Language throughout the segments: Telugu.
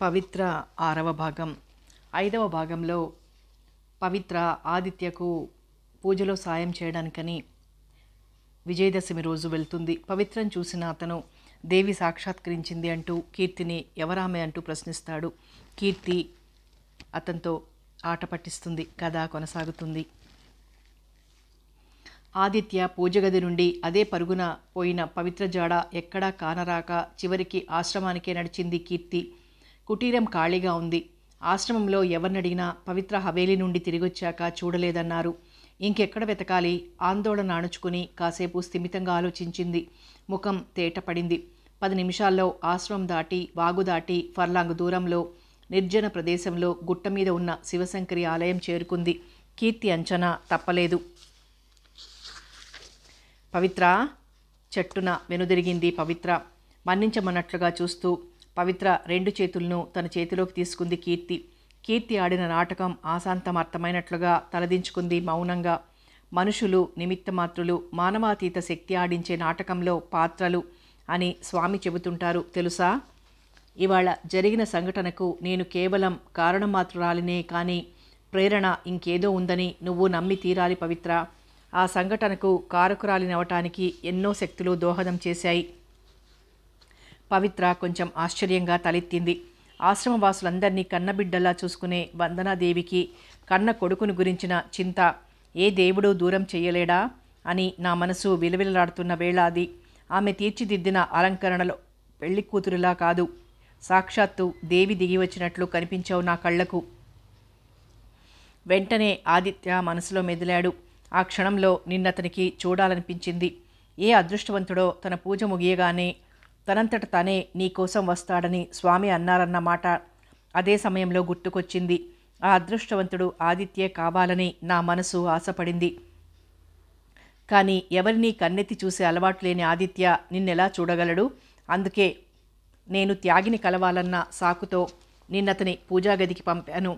పవిత్ర 6వ భాగం. 5వ భాగంలో పవిత్ర ఆదిత్యకు పూజలో సాయం చేయడానికని విజయదశమి రోజు వెళ్తుంది. పవిత్రను చూసిన అతను దేవి సాక్షాత్కరించింది అంటూ కీర్తిని ఎవరామె అంటూ ప్రశ్నిస్తాడు. కీర్తి అతనితో ఆట పట్టిస్తుంది. కథ కొనసాగుతుంది. ఆదిత్య పూజగది నుండి అదే పరుగున పోయిన పవిత్ర జాడ ఎక్కడా కానరాక చివరికి ఆశ్రమానికే నడిచింది కీర్తి. కుటీరం ఖాళీగా ఉంది. ఆశ్రమంలో ఎవరినడిగినా పవిత్ర హవేలీ నుండి తిరిగొచ్చాక చూడలేదన్నారు. ఇంకెక్కడ వెతకాలి? ఆందోళన అణుచుకుని కాసేపు స్థిమితంగా ఆలోచించింది. ముఖం తేటపడింది. 10 నిమిషాల్లో ఆశ్రమం దాటి వాగు దాటి ఫర్లాంగ్ దూరంలో నిర్జన ప్రదేశంలో గుట్టమీద ఉన్న శివశంకరి ఆలయం చేరుకుంది. కీర్తి అంచనా తప్పలేదు. పవిత్ర చెట్టున వెనుదిరిగింది పవిత్ర. మన్నించమన్నట్లుగా చూస్తూ పవిత్ర 2 చేతులను తన చేతిలోకి తీసుకుంది కీర్తి. కీర్తి ఆడిన నాటకం ఆశాంతం అర్థమైనట్లుగా తలదించుకుంది మౌనంగా. మనుషులు నిమిత్తమాత్రులు, మానవాతీత శక్తి ఆడించే నాటకంలో పాత్రలు అని స్వామి చెబుతుంటారు తెలుసా? ఇవాళ జరిగిన సంఘటనకు నేను కేవలం కారణమాత్రురాలినే, కానీ ప్రేరణ ఇంకేదో ఉందని నువ్వు నమ్మి తీరాలి పవిత్ర. ఆ సంఘటనకు కారకురాలినవటానికి ఎన్నో శక్తులు దోహదం చేశాయి. పవిత్ర కొంచెం ఆశ్చర్యంగా తలెత్తింది. ఆశ్రమవాసులందరినీ కన్నబిడ్డలా చూసుకునే వందనాదేవికి కన్న కొడుకుని గురించిన చింత ఏ దేవుడూ దూరం చెయ్యలేడా అని నా మనసు విలవిలలాడుతున్న వేళ అది. ఆమె తీర్చిదిద్దిన అలంకరణలో పెళ్లి కూతురులా కాదు, సాక్షాత్తు దేవి దిగి వచ్చినట్లు కనిపించావు నా కళ్లకు. వెంటనే ఆదిత్య మనసులో మెదిలాడు. ఆ క్షణంలో నిన్నతనికి చూడాలనిపించింది. ఏ అదృష్టవంతుడో తన పూజ ముగియగానే తనంతట తానే నీకోసం వస్తాడని స్వామి అన్నారన్నమాట అదే సమయంలో గుర్తుకొచ్చింది. ఆ అదృష్టవంతుడు ఆదిత్యే కావాలని నా మనసు ఆశపడింది. కానీ ఎవరినీ కన్నెత్తి చూసే అలవాటు లేని ఆదిత్య నిన్నెలా చూడగలడు? అందుకే నేను త్యాగిని కలవాలన్న సాకుతో నిన్నతని పూజాగదికి పంపాను.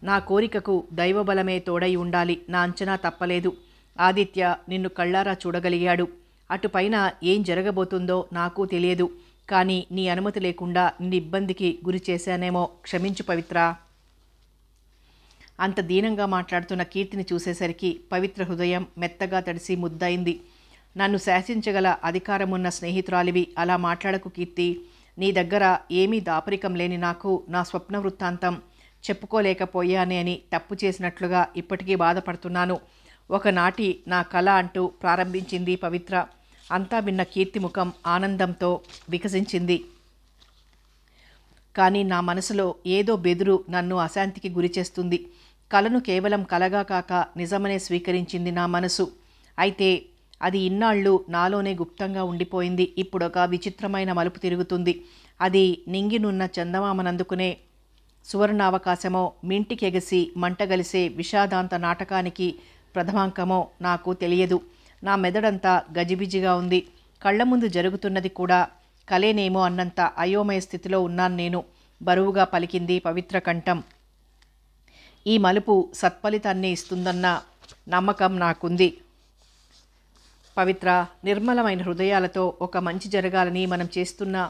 నా కోరికకు దైవబలమే తోడై ఉండాలి. నా అంచనా తప్పలేదు. ఆదిత్య నిన్ను కళ్ళారా చూడగలిగాడు. అటుపైన ఏం జరగబోతుందో నాకు తెలియదు. కానీ నీ అనుమతి లేకుండా నిన్ను ఇబ్బందికి గురి చేశానేమో, క్షమించు పవిత్ర. అంత దీనంగా మాట్లాడుతున్న కీర్తిని చూసేసరికి పవిత్ర హృదయం మెత్తగా తడిసి ముద్దయింది. నన్ను శాసించగల అధికారమున్న స్నేహితురాలివి అలా మాట్లాడకు కీర్తి. నీ దగ్గర ఏమీ దాపరికం లేని నాకు నా స్వప్న వృత్తాంతం చెప్పుకోలేకపోయానే అని తప్పు చేసినట్లుగా ఇప్పటికీ బాధపడుతున్నాను. ఒకనాటి నా కళ అంటూ ప్రారంభించింది పవిత్ర. అంతా విన్న కీర్తి ముఖం ఆనందంతో వికసించింది. కానీ నా మనసులో ఏదో బెదురు నన్ను అశాంతికి గురి చేస్తుంది. కళను కేవలం కలగా కాక నిజమనే స్వీకరించింది నా మనసు. అయితే అది ఇన్నాళ్ళు నాలోనే గుప్తంగా ఉండిపోయింది. ఇప్పుడొక విచిత్రమైన మలుపు తిరుగుతుంది. అది నింగినున్న చందమామనందుకునే సువర్ణావకాశమో, మింటికెగసి మంటగలిసే విషాదాంత నాటకానికి ప్రథమాంకమో నాకు తెలియదు. నా మెదడంతా గజిబిజిగా ఉంది. కళ్ల ముందు జరుగుతున్నది కూడా కలేనేమో అన్నంత అయోమయ స్థితిలో ఉన్నాను నేను. బరువుగా పలికింది పవిత్ర కంఠం. ఈ మలుపు సత్ఫలితాన్ని ఇస్తుందన్న నమ్మకం నాకుంది పవిత్ర. నిర్మలమైన హృదయాలతో ఒక మంచి జరగాలని మనం చేస్తున్న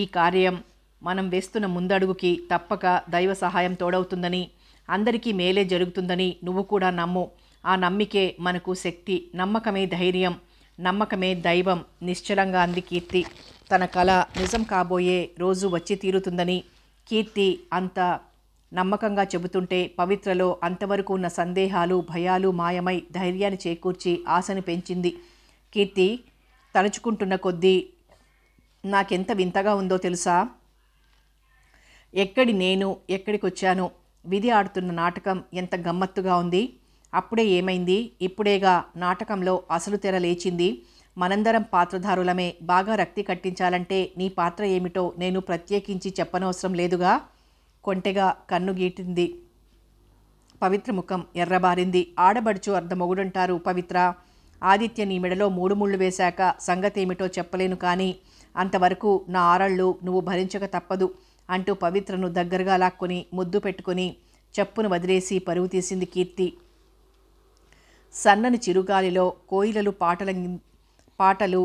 ఈ కార్యం, మనం వేస్తున్న ముందడుగుకి తప్పక దైవ సహాయం తోడవుతుందని, అందరికీ మేలే జరుగుతుందని నువ్వు కూడా నమ్ము. ఆ నమ్మికే మనకు శక్తి. నమ్మకమే ధైర్యం, నమ్మకమే దైవం, నిశ్చలంగా అంది కీర్తి. తన కళ నిజం కాబోయే రోజు వచ్చి తీరుతుందని కీర్తి అంత నమ్మకంగా చెబుతుంటే పవిత్రలో అంతవరకు ఉన్న సందేహాలు, భయాలు మాయమై ధైర్యాన్ని చేకూర్చి ఆశను పెంచింది. కీర్తి తలుచుకుంటున్న కొద్దీ నాకెంత వింతగా ఉందో తెలుసా? ఎక్కడి నేను, ఎక్కడికొచ్చాను? విధి ఆడుతున్న నాటకం ఎంత గమ్మత్తుగా ఉంది. అప్పుడే ఏమైంది? ఇప్పుడేగా నాటకంలో అసలు తెర లేచింది. మనందరం పాత్రధారులమే. బాగా రక్తి కట్టించాలంటే నీ పాత్ర ఏమిటో నేను ప్రత్యేకించి చెప్పనవసరం లేదుగా. కొంటెగా కన్ను గీటింది పవిత్ర. ముఖం ఎర్రబారింది. ఆడబడుచు అర్ధమొగుడంటారు పవిత్ర. ఆదిత్య నీ మెడలో 3 ముళ్ళు వేశాక సంగతేమిటో చెప్పలేను, కానీ అంతవరకు నా ఆరళ్ళు నువ్వు భరించక తప్పదు అంటూ పవిత్రను దగ్గరగా లాక్కొని ముద్దు పెట్టుకుని చెప్పును వదిలేసి పరుగు తీసింది కీర్తి. సన్నని చిరుగాలిలో కోయిలలు పాటలు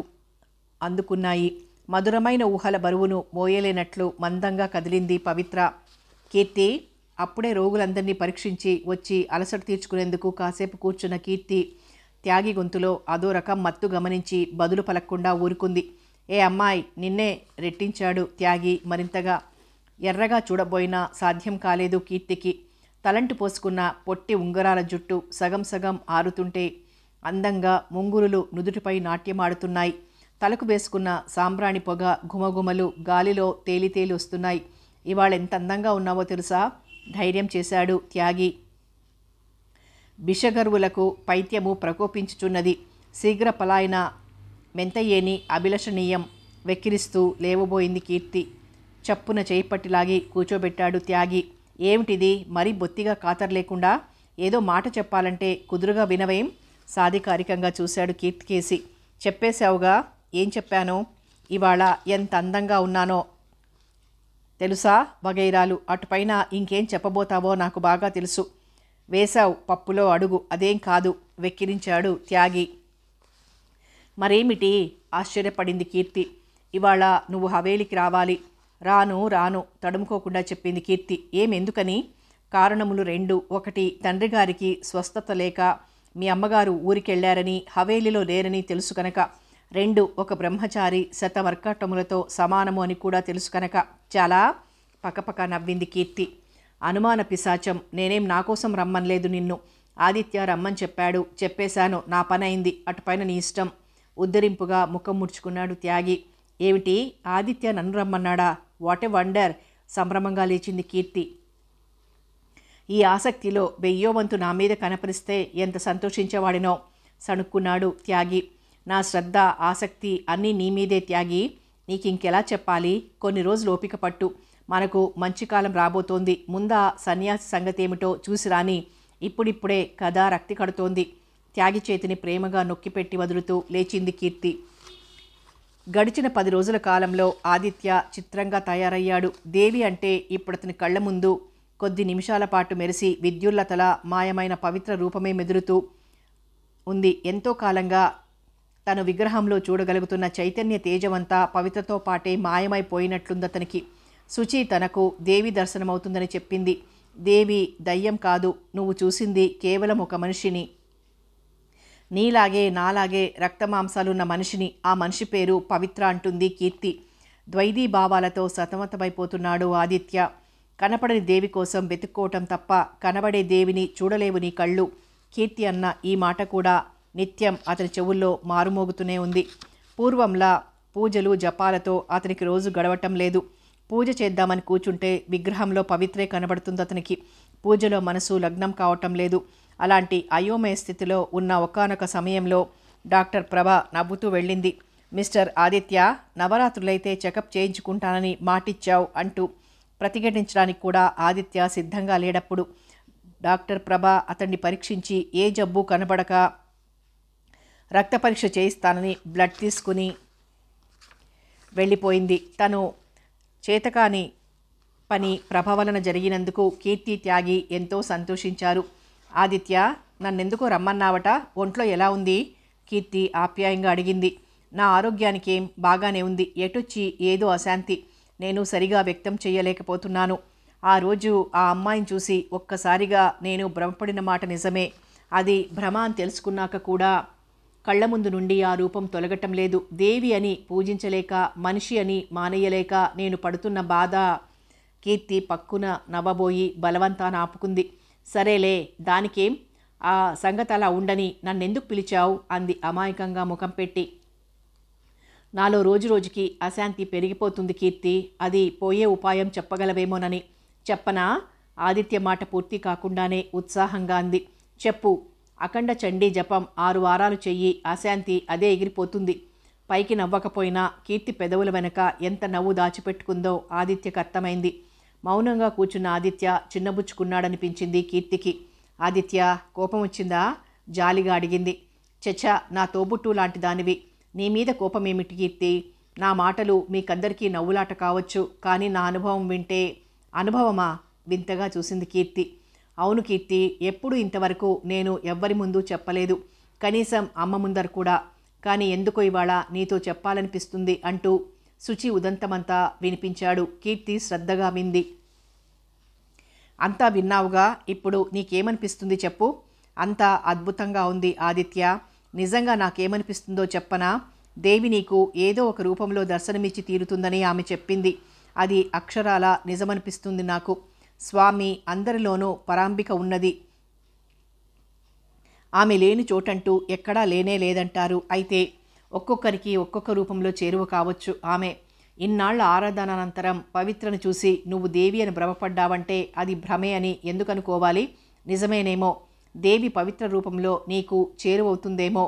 అందుకున్నాయి. మధురమైన ఊహల బరువును మోయలేనట్లు మందంగా కదిలింది పవిత్ర. కీర్తి అప్పుడే రోగులందరినీ పరీక్షించి వచ్చి అలసట తీర్చుకునేందుకు కాసేపు కూర్చున్న కీర్తి త్యాగి గొంతులో అదో రకం మత్తు గమనించి బదులు పలక్కుండా ఊరుకుంది. ఏ అమ్మాయి, నిన్నే రెట్టించాడు త్యాగి మరింతగా. ఎర్రగా చూడబోయినా సాధ్యం కాలేదు కీర్తికి. తలంటు పోసుకున్న పొట్టి ఉంగరాల జుట్టు సగం సగం ఆరుతుంటే అందంగా ముంగురులు నుదుటిపై నాట్యమాడుతున్నాయి. తలకు వేసుకున్న సాంబ్రాణి పొగ గుమగుమలు గాలిలో తేలితేలి వస్తున్నాయి. ఇవాళ ఎంత అందంగా ఉన్నావో తెలుసా, ధైర్యం చేశాడు త్యాగి. బిషగర్వులకు పైత్యము ప్రకోపించుచున్నది. శీఘ్ర పలాయన మెంతయ్యేని అభిలషణీయం వెక్కిరిస్తూ లేవబోయింది కీర్తి. చప్పున చేయిపట్టిలాగి కూర్చోబెట్టాడు త్యాగి. ఏమిటిది, మరీ బొత్తిగా కాతరలేకుండా? ఏదో మాట చెప్పాలంటే కుదురుగా వినవేం? సాధికారికంగా చూశాడు కీర్తికేసి. చెప్పేశావుగా. ఏం చెప్పాను? ఇవాళ ఎంత అందంగా ఉన్నానో తెలుసా వగైరాలు. అటుపైన ఇంకేం చెప్పబోతావో నాకు బాగా తెలుసు. వేశావు పప్పులో అడుగు, అదేం కాదు వెక్కిరించాడు త్యాగి. మరేమిటి? ఆశ్చర్యపడింది కీర్తి. ఇవాళ నువ్వు హవేలికి రావాలి. రాను రాను తడుముకోకుండా చెప్పింది కీర్తి. ఎందుకని? కారణములు రెండు. ఒకటి, తండ్రి గారికి స్వస్థత లేక మీ అమ్మగారు ఊరికెళ్లారని హవేలిలో లేరని తెలుసు కనుక. రెండు, ఒక బ్రహ్మచారి శతవర్కటములతో సమానము అని కూడా తెలుసు కనుక. చాలా పకపక నవ్వింది కీర్తి. అనుమాన పిశాచం. నేనేం నా కోసం రమ్మనలేదు నిన్ను. ఆదిత్య రమ్మని చెప్పాడు. చెప్పేశాను, నా పని అయింది. అటుపైన నీ ఇష్టం. ఉద్ధరింపుగా ముఖం ముడుచుకున్నాడు త్యాగి. ఏమిటి, ఆదిత్య నన్ను రమ్మన్నాడా? What a wonder! సంభ్రమంగా లేచింది కీర్తి. ఈ ఆసక్తిలో వెయ్యో వంతు నా మీద కనపరిస్తే ఎంత సంతోషించేవాడినో సణుక్కున్నాడు త్యాగి. నా శ్రద్ధ ఆసక్తి అన్నీ నీ మీదే త్యాగి. నీకింకెలా చెప్పాలి? కొన్ని రోజులు ఓపిక పట్టు. మనకు మంచి కాలం రాబోతోంది. ముందా సన్యాసి సంగతేమిటో చూసి రాని. ఇప్పుడిప్పుడే కథ రక్తి కడుతోంది. త్యాగి చేతిని ప్రేమగా నొక్కిపెట్టి వదులుతూ లేచింది కీర్తి. గడిచిన 10 రోజుల కాలంలో ఆదిత్య చిత్రంగా తయారయ్యాడు. దేవి అంటే ఇప్పుడు అతని కళ్ళ ముందు కొద్ది నిమిషాల పాటు మెరిసి విద్యుల్లతల మాయమైన పవిత్ర రూపమే మెదులుతూ ఉంది. ఎంతో కాలంగా తను విగ్రహంలో చూడగలుగుతున్న చైతన్య తేజవంతా పవిత్రతో పాటే మాయమైపోయినట్లుందతనికి. శుచి తనకు దేవి దర్శనమవుతుందని చెప్పింది. దేవి దయ్యం కాదు, నువ్వు చూసింది కేవలం ఒక మనిషిని. నీలాగే నాలాగే రక్తమాంసాలున్న మనిషిని. ఆ మనిషి పేరు పవిత్ర అంటుంది కీర్తి. ద్వైదీ భావాలతో సతమతమైపోతున్నాడు ఆదిత్య. కనపడని దేవి కోసం వెతుక్కోవటం తప్ప కనబడే దేవిని చూడలేవు నీ కళ్ళు. కీర్తి అన్న ఈ మాట కూడా నిత్యం అతని చెవుల్లో మారుమోగుతూనే ఉంది. పూర్వంలా పూజలు జపాలతో అతనికి రోజు గడవటం లేదు. పూజ చేద్దామని కూర్చుంటే విగ్రహంలో పవిత్రే కనబడుతుంది అతనికి. పూజలో మనసు లగ్నం కావటం లేదు. అలాంటి అయోమయ స్థితిలో ఉన్న ఒకానొక సమయంలో డాక్టర్ ప్రభ నవ్వుతూ వెళ్ళింది. మిస్టర్ ఆదిత్య, నవరాత్రులైతే చెకప్ చేయించుకుంటానని మాటిచ్చావు అంటూ. ప్రతిఘటించడానికి కూడా ఆదిత్య సిద్ధంగా లేడప్పుడు. డాక్టర్ ప్రభ అతన్ని పరీక్షించి ఏ జబ్బు కనబడక రక్త పరీక్ష చేయిస్తానని బ్లడ్ తీసుకుని వెళ్ళిపోయింది. తను చేతకాని పని ప్రభ వలన జరిగినందుకు కీర్తి త్యాగి ఎంతో సంతోషించారు. ఆదిత్య, నన్నెందుకో రమ్మన్నావట? ఒంట్లో ఎలా ఉంది? కీర్తి ఆప్యాయంగా అడిగింది. నా ఆరోగ్యానికేం బాగానే ఉంది. ఎటొచ్చి ఏదో అశాంతి నేను సరిగా వ్యక్తం చేయలేకపోతున్నాను. ఆ రోజు ఆ అమ్మాయిని చూసి ఒక్కసారిగా నేను భ్రమపడిన మాట నిజమే. అది భ్రమ అని తెలుసుకున్నాక కూడా కళ్ళ ముందు నుండి ఆ రూపం తొలగటం లేదు. దేవి అని పూజించలేక, మనిషి అని మానేయలేక నేను పడుతున్న బాధ. కీర్తి పక్కున నవ్వబోయి బలవంతాన ఆపుకుంది. సరేలే, దానికేం, ఆ సంగతి అలా ఉండని నన్నెందుకు పిలిచావు అంది అమాయకంగా ముఖం పెట్టి. నాలో రోజురోజుకి అశాంతి పెరిగిపోతుంది కీర్తి. అది పోయే ఉపాయం చెప్పగలవేమోనని. చెప్పనా? ఆదిత్య మాట పూర్తి కాకుండానే ఉత్సాహంగా అంది. చెప్పు. అఖండ చండీ జపం 6 వారాలు చెయ్యి. అశాంతి అదే ఎగిరిపోతుంది. పైకి నవ్వకపోయినా కీర్తి పెదవుల వెనక ఎంత నవ్వు దాచిపెట్టుకుందో ఆదిత్యకు అర్థమైంది. మౌనంగా కూర్చున్న ఆదిత్య చిన్నబుచ్చుకున్నాడనిపించింది కీర్తికి. ఆదిత్య, కోపం వచ్చిందా? జాలిగా అడిగింది. చచ్చా, నా తోబుట్టు లాంటి దానివి. నీ మీద కోపమేమిటి కీర్తి? నా మాటలు మీకందరికీ నవ్వులాట కావచ్చు, కానీ నా అనుభవం వింటే. అనుభవమా? వింతగా చూసింది కీర్తి. అవును కీర్తి, ఎప్పుడు ఇంతవరకు నేను ఎవ్వరి ముందు చెప్పలేదు, కనీసం అమ్మ ముందర కూడా. కానీ ఎందుకో ఇవాళ నీతో చెప్పాలనిపిస్తుంది అంటూ శుచి ఉదంతమంతా వినిపించాడు. కీర్తి శ్రద్ధగా వింది. అంతా విన్నావుగా, ఇప్పుడు నీకేమనిపిస్తుంది చెప్పు. అంతా అద్భుతంగా ఉంది ఆదిత్య. నిజంగా నాకేమనిపిస్తుందో చెప్పనా? దేవి నీకు ఏదో ఒక రూపంలో దర్శనమిచ్చి తీరుతుందని ఆమె చెప్పింది. అది అక్షరాల నిజమనిపిస్తుంది నాకు. స్వామి అందరిలోనూ పరాంబిక ఉన్నది. ఆమె లేని చోటంటూ ఎక్కడా లేనే లేదంటారు. అయితే ఒక్కొక్కరికి ఒక్కొక్క రూపంలో చేరువ కావచ్చు ఆమె. ఇన్నాళ్ల ఆరాధనానంతరం పవిత్రను చూసి నువ్వు దేవి అని భ్రమపడ్డావంటే అది భ్రమే అని ఎందుకనుకోవాలి? నిజమేనేమో. దేవి పవిత్ర రూపంలో నీకు చేరువవుతుందేమో.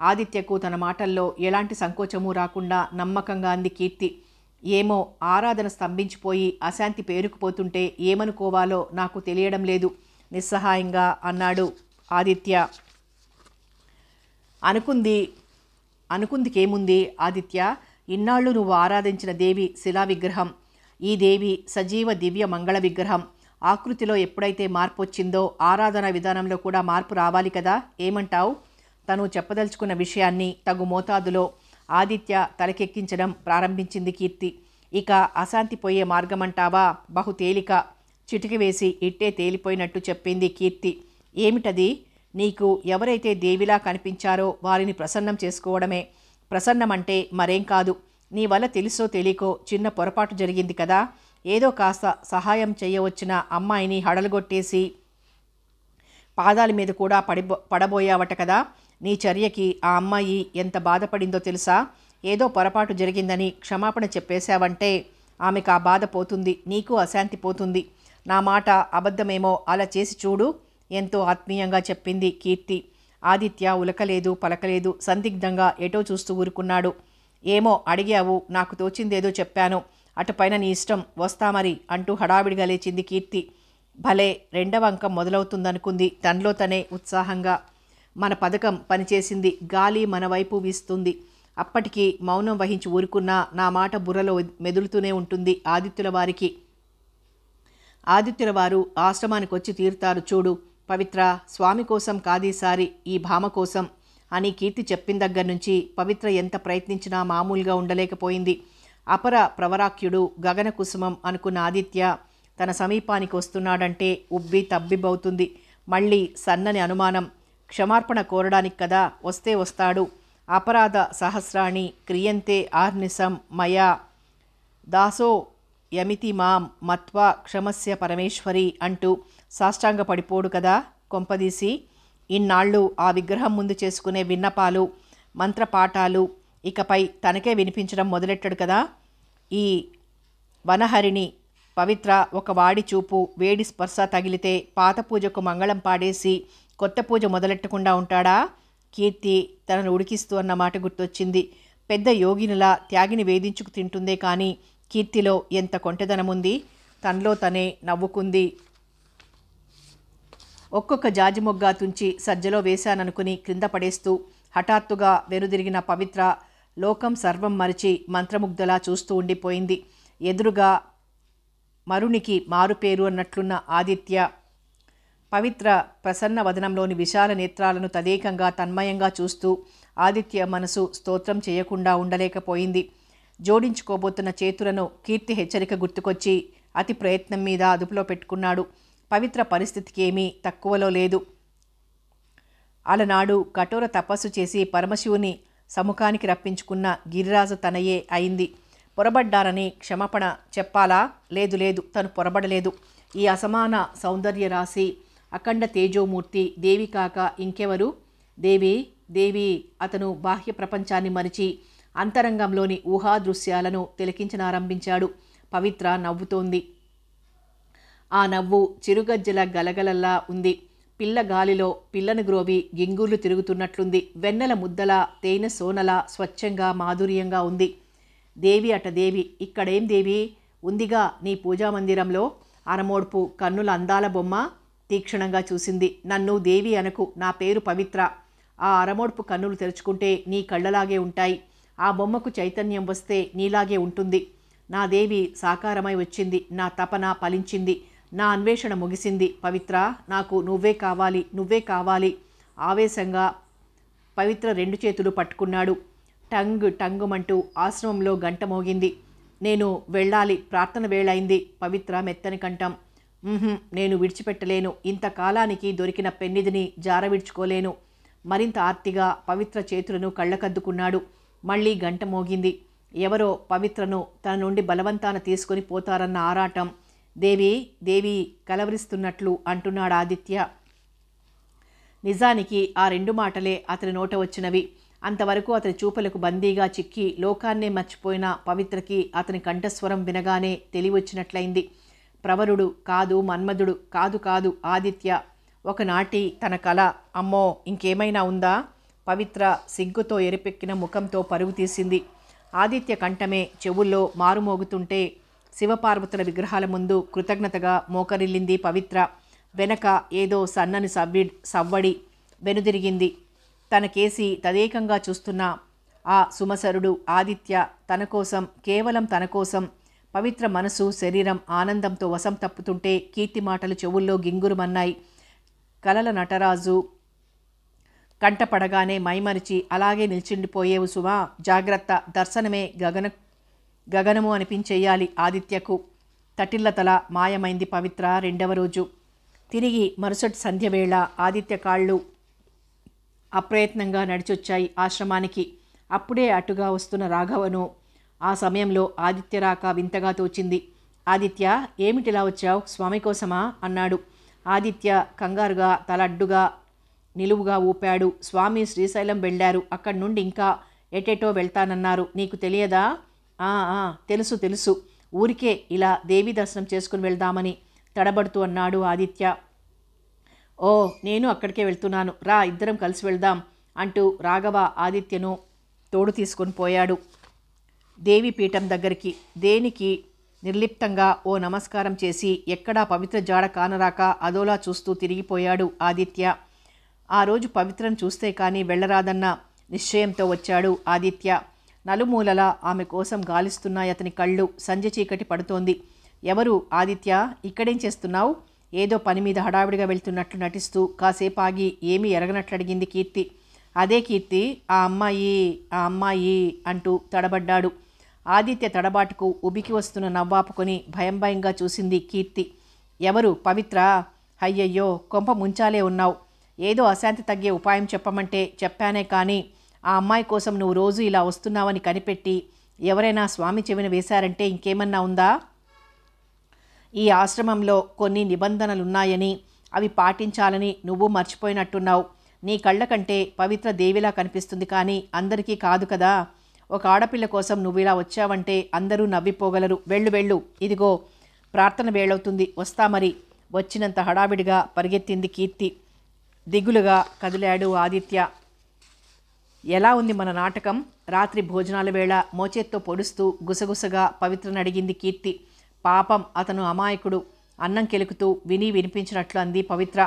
ఆదిత్యకు తన మాటల్లో ఎలాంటి సంకోచమూ రాకుండా నమ్మకంగా అంది కీర్తి. ఏమో, ఆరాధన స్తంభించిపోయి అశాంతి పేరుకుపోతుంటే ఏమనుకోవాలో నాకు తెలియడం లేదు నిస్సహాయంగా అన్నాడు ఆదిత్య. అనుకుందికేముంది ఆదిత్య? ఇన్నాళ్ళు నువ్వు ఆరాధించిన దేవి శిలా విగ్రహం. ఈ దేవి సజీవ దివ్య మంగళ విగ్రహం. ఆకృతిలో ఎప్పుడైతే మార్పు వచ్చిందో ఆరాధన విధానంలో కూడా మార్పు రావాలి కదా. ఏమంటావు? తను చెప్పదలుచుకున్న విషయాన్ని తగు మోతాదులో ఆదిత్య తలకెక్కించడం ప్రారంభించింది కీర్తి. ఇక అశాంతి పోయే మార్గమంటావా? బహు తేలిక. చిటికి వేసి ఇట్టే తేలిపోయినట్టు చెప్పింది కీర్తి. ఏమిటది? నీకు ఎవరైతే దేవిలా కనిపించారో వారిని ప్రసన్నం చేసుకోవడమే. ప్రసన్నమంటే మరేం కాదు. నీ వల్ల తెలుసో తెలియకో చిన్న పొరపాటు జరిగింది కదా. ఏదో కాస్త సహాయం చేయవచ్చిన అమ్మాయిని హడలుగొట్టేసి పాదాల మీద కూడా పడబోయావట కదా. నీ చర్యకి ఆ అమ్మాయి ఎంత బాధపడిందో తెలుసా? ఏదో పొరపాటు జరిగిందని క్షమాపణ చెప్పేశావంటే ఆమెకు ఆ బాధ పోతుంది, నీకు అశాంతి పోతుంది. నా మాట అబద్ధమేమో, అలా చేసి చూడు ఎంతో ఆత్మీయంగా చెప్పింది కీర్తి. ఆదిత్య ఉలకలేదు పలకలేదు. సందిగ్ధంగా ఎటో చూస్తూ ఊరుకున్నాడు. ఏమో అడిగావు, నాకు తోచిందేదో చెప్పాను. అటుపైన నీ ఇష్టం, వస్తా మరి అంటూ హడావిడిగా లేచింది కీర్తి. భలే, రెండవ అంకం మొదలవుతుందనుకుంది తనలో తనే ఉత్సాహంగా. మన పథకం పనిచేసింది. గాలి మన వైపు వీస్తుంది. అప్పటికి మౌనం వహించి ఊరుకున్నా నా మాట బుర్రలో మెదులుతూనే ఉంటుంది ఆదిత్యుల వారికి. ఆదిత్యుల వారు ఆశ్రమానికి వచ్చి తీరుతారు చూడు. పవిత్ర, స్వామి కోసం కాదీసారి, ఈ భామ కోసం అని కీర్తి చెప్పిన దగ్గర నుంచి పవిత్ర ఎంత ప్రయత్నించినా మామూలుగా ఉండలేకపోయింది. అపర ప్రవరాఖ్యుడు గగన కుసుమం అనుకున్న ఆదిత్య తన సమీపానికి వస్తున్నాడంటే ఉబ్బి తబ్బిబ్బవుతుంది. మళ్ళీ సన్నని అనుమానం. క్షమార్పణ కోరడానికి కదా, వస్తే వస్తాడు. అపరాధ సహస్రాణి క్రియంతే ఆర్నిసం మయా దాసో యమితి మాం మత్వా క్షమస్య పరమేశ్వరి అంటూ సాష్టాంగ పడిపోడు కదా కొంపదీసి. ఇన్నాళ్ళు ఆ విగ్రహం ముందు చేసుకునే విన్నపాలు, మంత్రపాఠాలు ఇకపై తనకే వినిపించడం మొదలెట్టాడు కదా. ఈ వనహరిణి పవిత్ర ఒక వాడి చూపు, వేడి స్పర్శ తగిలితే పాత పూజకు మంగళం పాడేసి కొత్త పూజ మొదలెట్టకుండా ఉంటాడా? కీర్తి తనను ఉడికిస్తూ అన్న మాట గుర్తొచ్చింది. పెద్ద యోగినిలా త్యాగిని వేధించుకు తింటుందే కానీ కీర్తిలో ఎంత కొంటెదనముంది. తనలో తనే నవ్వుకుంది. ఒక్కొక్క జాజిమొగ్గ తుంచి సజ్జలో వేశాననుకుని క్రింద పడేస్తూ హఠాత్తుగా వెనుదిరిగిన పవిత్ర లోకం సర్వం మరిచి మంత్రముగ్ధలా చూస్తూ ఉండిపోయింది. ఎదురుగా మరునికి మారుపేరు అన్నట్లున్న ఆదిత్య. పవిత్ర ప్రసన్న వదనంలోని విశాల నేత్రాలను తదేకంగా తన్మయంగా చూస్తూ ఆదిత్య మనసు స్తోత్రం చేయకుండా ఉండలేకపోయింది. జోడించుకోబోతున్న చేతులను కీర్తి హెచ్చరిక గుర్తుకొచ్చి అతి ప్రయత్నం మీద అదుపులో పెట్టుకున్నాడు. పవిత్ర పరిస్థితికి ఏమీ తక్కువలో లేదు. అలనాడు కఠోర తపస్సు చేసి పరమశివుని సముఖానికి రప్పించుకున్న గిరిరాజు తనయే అయింది. పొరబడ్డానని క్షమాపణ చెప్పాలా? లేదు లేదు, తను పొరబడలేదు. ఈ అసమాన సౌందర్య రాశి, అఖండ తేజోమూర్తి దేవి కాక ఇంకెవరు? దేవి దేవి అతను బాహ్య ప్రపంచాన్ని మరిచి అంతరంగంలోని ఊహాదృశ్యాలను తిలకించనారంభించాడు. పవిత్ర నవ్వుతోంది. ఆ నవ్వు చిరుగజ్జల గలగలల్లా ఉంది. పిల్ల గాలిలో పిల్లను గ్రోవి గింగుర్లు తిరుగుతున్నట్లుంది. వెన్నెల ముద్దల తేనె సోనల స్వచ్ఛంగా మాధుర్యంగా ఉంది. దేవి అట దేవి, ఇక్కడేం దేవి ఉందిగా నీ పూజామందిరంలో? అరమోడ్పు కన్నుల అందాల బొమ్మ తీక్షణంగా చూసింది. నన్ను దేవి అనకు, నా పేరు పవిత్ర. ఆ అరమోడ్పు కన్నులు తెరుచుకుంటే నీ కళ్ళలాగే ఉంటాయి. ఆ బొమ్మకు చైతన్యం వస్తే నీలాగే ఉంటుంది. నా దేవి సాకారమై వచ్చింది. నా తపన ఫలించింది. నా అన్వేషణ ముగిసింది. పవిత్ర, నాకు నువ్వే కావాలి, నువ్వే కావాలి. ఆవేశంగా పవిత్ర రెండు చేతులు పట్టుకున్నాడు. టంగ్ టంగుమంటూ ఆశ్రమంలో గంట మోగింది. నేను వెళ్ళాలి, ప్రార్థన వేళైంది. పవిత్ర మెత్తని కంఠం. నేను విడిచిపెట్టలేను. ఇంతకాలానికి దొరికిన పెన్నిధిని జారవిడ్చుకోలేను. మరింత ఆర్తిగా పవిత్ర చేతులను కళ్ళకద్దుకున్నాడు. మళ్ళీ గంట మోగింది. ఎవరో పవిత్రను తన నుండి బలవంతాన తీసుకొని పోతారన్న ఆరాటం. దేవి దేవి కలవరిస్తున్నట్లు అంటున్నాడు ఆదిత్య. నిజానికి ఆ 2 మాటలే అతని నోట వచ్చినవి. అంతవరకు అతని చూపులకు బందీగా చిక్కి లోకాన్నే మర్చిపోయిన పవిత్రకి అతని కంఠస్వరం వినగానే తెలివొచ్చినట్లయింది. ప్రవరుడు కాదు, మన్మధుడు కాదు కాదు, ఆదిత్య. ఒకనాటి తన కల. అమ్మో, ఇంకేమైనా ఉందా? పవిత్ర సిగ్గుతో ఎరిపెక్కిన ముఖంతో పరుగు తీసింది. ఆదిత్య కంఠమే చెవుల్లో మారుమోగుతుంటే శివపార్వతుల విగ్రహాల ముందు కృతజ్ఞతగా మోకరిల్లింది పవిత్ర. వెనక ఏదో సన్నని సవ్వడి వెనుదిరిగింది. తనకేసి తదేకంగా చూస్తున్న ఆ సుమసరుడు ఆదిత్య తన కోసం, కేవలం తన కోసం. పవిత్ర మనసు శరీరం ఆనందంతో వశం తప్పుతుంటే కీర్తి మాటలు చెవుల్లో గింగురుమన్నాయి. కలల నటరాజు కంటపడగానే మైమరిచి అలాగే నిల్చుండిపోయేవు సుమా, జాగ్రత్త, దర్శనమే గగనము అనిపించేయాలి ఆదిత్యకు. తటిల్లతల మాయమైంది పవిత్ర. 2వ రోజు తిరిగి మరుసటి సంధ్యవేళ ఆదిత్య కాళ్ళు అప్రయత్నంగా నడిచొచ్చాయి ఆశ్రమానికి. అప్పుడే అటుగా వస్తున్న రాఘవను. ఆ సమయంలో ఆదిత్య రాక వింతగా తోచింది. ఆదిత్య, ఏమిటిలా వచ్చావు? స్వామి కోసమా అన్నాడు. ఆదిత్య కంగారుగా తల అడ్డుగా నిలువుగా ఊపాడు. స్వామి శ్రీశైలం వెళ్ళారు. అక్కడి నుండి ఇంకా ఎటెటో వెళ్తానన్నారు. నీకు తెలియదా? తెలుసు తెలుసు. ఊరికే ఇలా దేవి దర్శనం చేసుకుని వెళ్దామని తడబడుతూ అన్నాడు ఆదిత్య. ఓ, నేను అక్కడికే వెళ్తున్నాను, రా ఇద్దరం కలిసి వెళ్దాం అంటూ రాఘవ ఆదిత్యను తోడు తీసుకొని పోయాడు దేవి పీఠం దగ్గరికి. దేనికి నిర్లిప్తంగా ఓ నమస్కారం చేసి ఎక్కడా పవిత్ర జాడ కానరాక అదోలా చూస్తూ తిరిగిపోయాడు ఆదిత్య. ఆ రోజు పవిత్రను చూస్తే కానీ వెళ్ళరాదన్న నిశ్చయంతో వచ్చాడు ఆదిత్య. నలుమూలలా ఆమె కోసం గాలిస్తున్నాయి అతని కళ్ళు. సంజె చీకటి పడుతోంది. ఎవరు ఆదిత్య, ఇక్కడేం చేస్తున్నావు? ఏదో పని మీద హడావిడిగా వెళ్తున్నట్లు నటిస్తూ కాసేపు ఆగి ఏమీ ఎరగనట్లు అడిగింది కీర్తి. అదే కీర్తి, ఆ అమ్మాయి అంటూ తడబడ్డాడు. ఆదిత్య తడబాటుకు ఉబికి వస్తున్న నవ్వాపుకొని భయంగా చూసింది కీర్తి. ఎవరు? పవిత్ర. అయ్యయ్యో, కొంప ముంచాలే ఉన్నావు. ఏదో అశాంతి తగ్గే ఉపాయం చెప్పమంటే చెప్పానే కానీ ఆ అమ్మాయి కోసం నువ్వు రోజు ఇలా వస్తున్నావని కనిపెట్టి ఎవరైనా స్వామి చెవిన వేశారంటే ఇంకేమన్నా ఉందా? ఈ ఆశ్రమంలో కొన్ని నిబంధనలున్నాయని అవి పాటించాలని నువ్వు మర్చిపోయినట్టున్నావు. నీ కళ్ళ కంటే పవిత్ర దేవిలా కనిపిస్తుంది కానీ అందరికీ కాదు కదా. ఒక ఆడపిల్ల కోసం నువ్వు ఇలా వచ్చావంటే అందరూ నవ్విపోగలరు. వెళ్ళు, ఇదిగో ప్రార్థన వేళవుతుంది, వస్తా మరి. వచ్చినంత హడావిడిగా పరిగెత్తింది కీర్తి. దిగులుగా కదిలాడు ఆదిత్య. ఎలా ఉంది మన నాటకం? రాత్రి భోజనాల వేళ మోచేత్తో పొడుస్తూ గుసగుసగా పవిత్రను అడిగింది కీర్తి. పాపం, అతను అమాయకుడు. అన్నం కెలుకుతూ విని వినిపించినట్లు అంది పవిత్ర.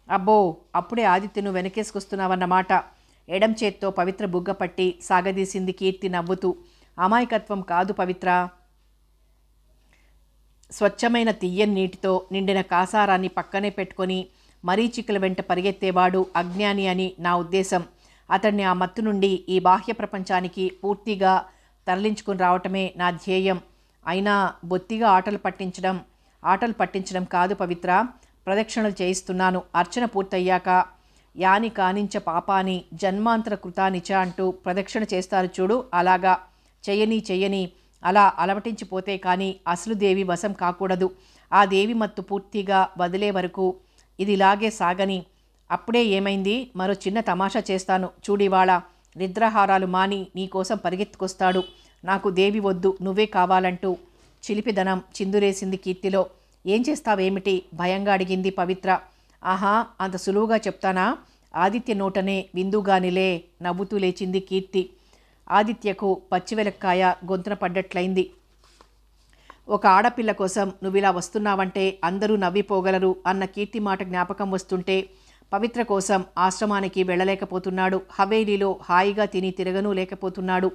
అబ్బో, అప్పుడే ఆదిత్యను వెనకేసుకొస్తున్నావన్నమాట. ఎడం చేత్తో పవిత్ర బుగ్గ పట్టి సాగదీసింది కీర్తి నవ్వుతూ. అమాయకత్వం కాదు పవిత్ర. స్వచ్ఛమైన తియ్యని నీటితో నిండిన కాసారాన్ని పక్కనే పెట్టుకొని మరీచికల వెంట పరిగెత్తేవాడు అజ్ఞాని అని నా ఉద్దేశం. అతన్ని ఆ మత్తు నుండి ఈ బాహ్య ప్రపంచానికి పూర్తిగా తరలించుకుని రావటమే నా ధ్యేయం. అయినా బొత్తిగా ఆటలు పట్టించడం కాదు పవిత్ర. ప్రదక్షిణలు చేయిస్తున్నాను. అర్చన పూర్తయ్యాక యాని కానించ పాపాని జన్మాంతర కృతానిచ అంటూ ప్రదక్షిణ చేస్తారు చూడు, అలాగా చెయ్యని అలా అలవటించిపోతే కానీ అసలు దేవి వశం కాకూడదు. ఆ దేవి మత్తు పూర్తిగా వదిలే వరకు ఇదిలాగే సాగని. అప్పుడే ఏమైంది? మరో చిన్న తమాషా చేస్తాను చూడివాళ. నిద్రాహారాలు మాని నీకోసం పరిగెత్తుకొస్తాడు. నాకు దేవి వద్దు, నువ్వే కావాలంటూ చిలిపిదనం చిందురేసింది కీర్తిలో. ఏం చేస్తావేమిటి? భయంగా అడిగింది పవిత్ర. ఆహా, అంత సులువుగా చెప్తానా? ఆదిత్య నోటనే విందుగానిలే. నవ్వుతూ లేచింది కీర్తి. ఆదిత్యకు పచ్చివెలక్కాయ గొంతున పడ్డట్లయింది. ఒక ఆడపిల్ల కోసం నువ్విలా వస్తున్నావంటే అందరూ నవ్విపోగలరు అన్న కీర్తి మాట జ్ఞాపకం వస్తుంటే పవిత్ర కోసం ఆశ్రమానికి వెళ్ళలేకపోతున్నాడు. హవేలీలో హాయిగా తిని తిరగనూ లేకపోతున్నాడు.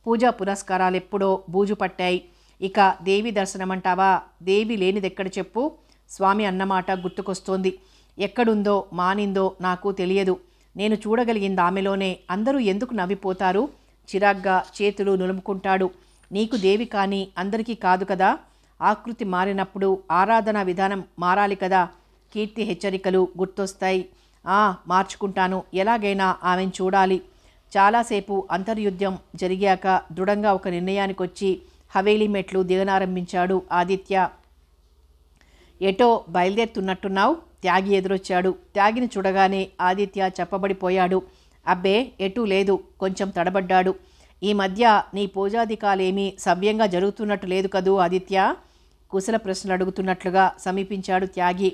పూజా పునస్కారాలెప్పుడో బూజు పట్టాయి. ఇక దేవి దర్శనమంటావా? దేవి లేనిదెక్కడ చెప్పు? స్వామి అన్నమాట గుర్తుకొస్తోంది. ఎక్కడుందో మానిందో నాకు తెలియదు. నేను చూడగలిగింది ఆమెలోనే. అందరూ ఎందుకు నవ్విపోతారు? చిరాగ్గా చేతులు నులుముకుంటాడు. నీకు దేవి కానీ అందరికీ కాదు కదా. ఆకృతి మారినప్పుడు ఆరాధనా విధానం మారాలి కదా. కీర్తి హెచ్చరికలు గుర్తొస్తాయి. మార్చుకుంటాను. ఎలాగైనా ఆమెను చూడాలి. చాలాసేపు అంతర్యుద్ధం జరిగాక దృఢంగా ఒక నిర్ణయానికొచ్చి హవేలీ మెట్లు దిగనారంభించాడు ఆదిత్య. ఎటో బయలుదేరుతున్నట్టున్నావు. త్యాగి ఎదురొచ్చాడు. త్యాగిని చూడగానే ఆదిత్య చెప్పబడిపోయాడు. అబ్బే ఎటూ లేదు. కొంచెం తడబడ్డాడు. ఈ మధ్య నీ పూజాధికాలేమీ సవ్యంగా జరుగుతున్నట్టు లేదు కదూ ఆదిత్య. కుశల ప్రశ్నలు అడుగుతున్నట్లుగా సమీపించాడు త్యాగి.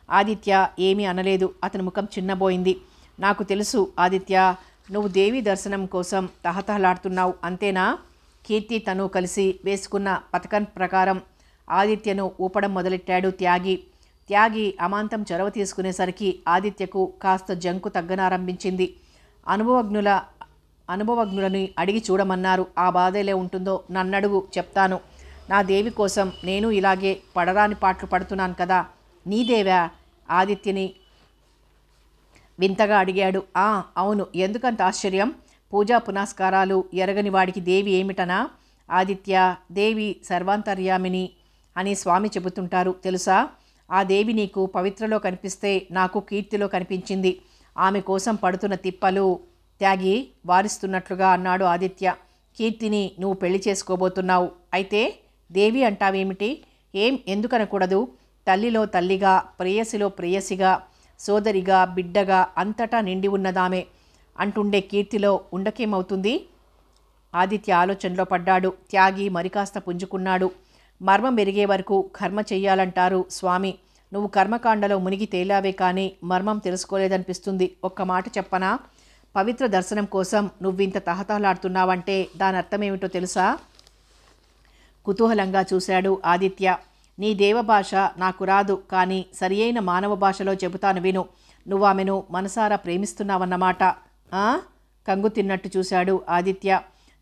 ఆదిత్య ఏమీ అనలేదు. అతని ముఖం చిన్నబోయింది. నాకు తెలుసు ఆదిత్య, నువ్వు దేవి దర్శనం కోసం తహతహలాడుతున్నావు అంతేనా? కీర్తి తను కలిసి వేసుకున్న పథకం ప్రకారం ఆదిత్యను ఊపడం మొదలెట్టాడు త్యాగి. త్యాగి అమాంతం చొరవ తీసుకునేసరికి ఆదిత్యకు కాస్త జంకు తగ్గనారంభించింది. అనుభవజ్ఞులని అడిగి చూడమన్నారు. ఆ బాధలే ఉంటుందో నన్నడుగు, చెప్తాను. నా దేవి కోసం నేను ఇలాగే పడరాని పాటలు పడుతున్నాను కదా. నీ దేవా? ఆదిత్యని వింతగా అడిగాడు. అవును. ఎందుకంత ఆశ్చర్యం? పూజా పునస్కారాలు ఎరగని వాడికి దేవి ఏమిటనా? ఆదిత్య, దేవి సర్వాంతర్యామిని అని స్వామి చెబుతుంటారు తెలుసా? ఆ దేవి నీకు పవిత్రలో కనిపిస్తే నాకు కీర్తిలో కనిపించింది. ఆమె కోసం పడుతున్న తిప్పలు త్యాగి వారిస్తున్నట్లుగా అన్నాడు ఆదిత్య. కీర్తిని నువ్వు పెళ్లి చేసుకోబోతున్నావు. అయితే దేవి అంటావేమిటి? ఎందుకనకూడదు? తల్లిలో తల్లిగా, ప్రేయసిలో ప్రేయసిగా, సోదరిగా, బిడ్డగా అంతటా నిండి ఉన్నదామే. అంటుండే కీర్తిలో ఉండకేమవుతుంది? ఆదిత్య ఆలోచనలో పడ్డాడు. త్యాగి మరికాస్త పుంజుకున్నాడు. మర్మం మెరిగే వరకు కర్మ చెయ్యాలంటారు స్వామి. నువ్వు కర్మకాండలో మునిగి తేలావే కానీ మర్మం తెలుసుకోలేదనిపిస్తుంది. ఒక్క మాట చెప్పనా? పవిత్ర దర్శనం కోసం నువ్వింత తహతహలాడుతున్నావంటే దాని అర్థమేమిటో తెలుసా? కుతూహలంగా చూశాడు ఆదిత్య. నీ దేవభాష నాకు రాదు, కానీ సరియైన మానవ భాషలో చెబుతాను విను. నువ్వు ఆమెను మనసారా ప్రేమిస్తున్నావన్నమాట. కంగు తిన్నట్టు చూశాడు ఆదిత్య.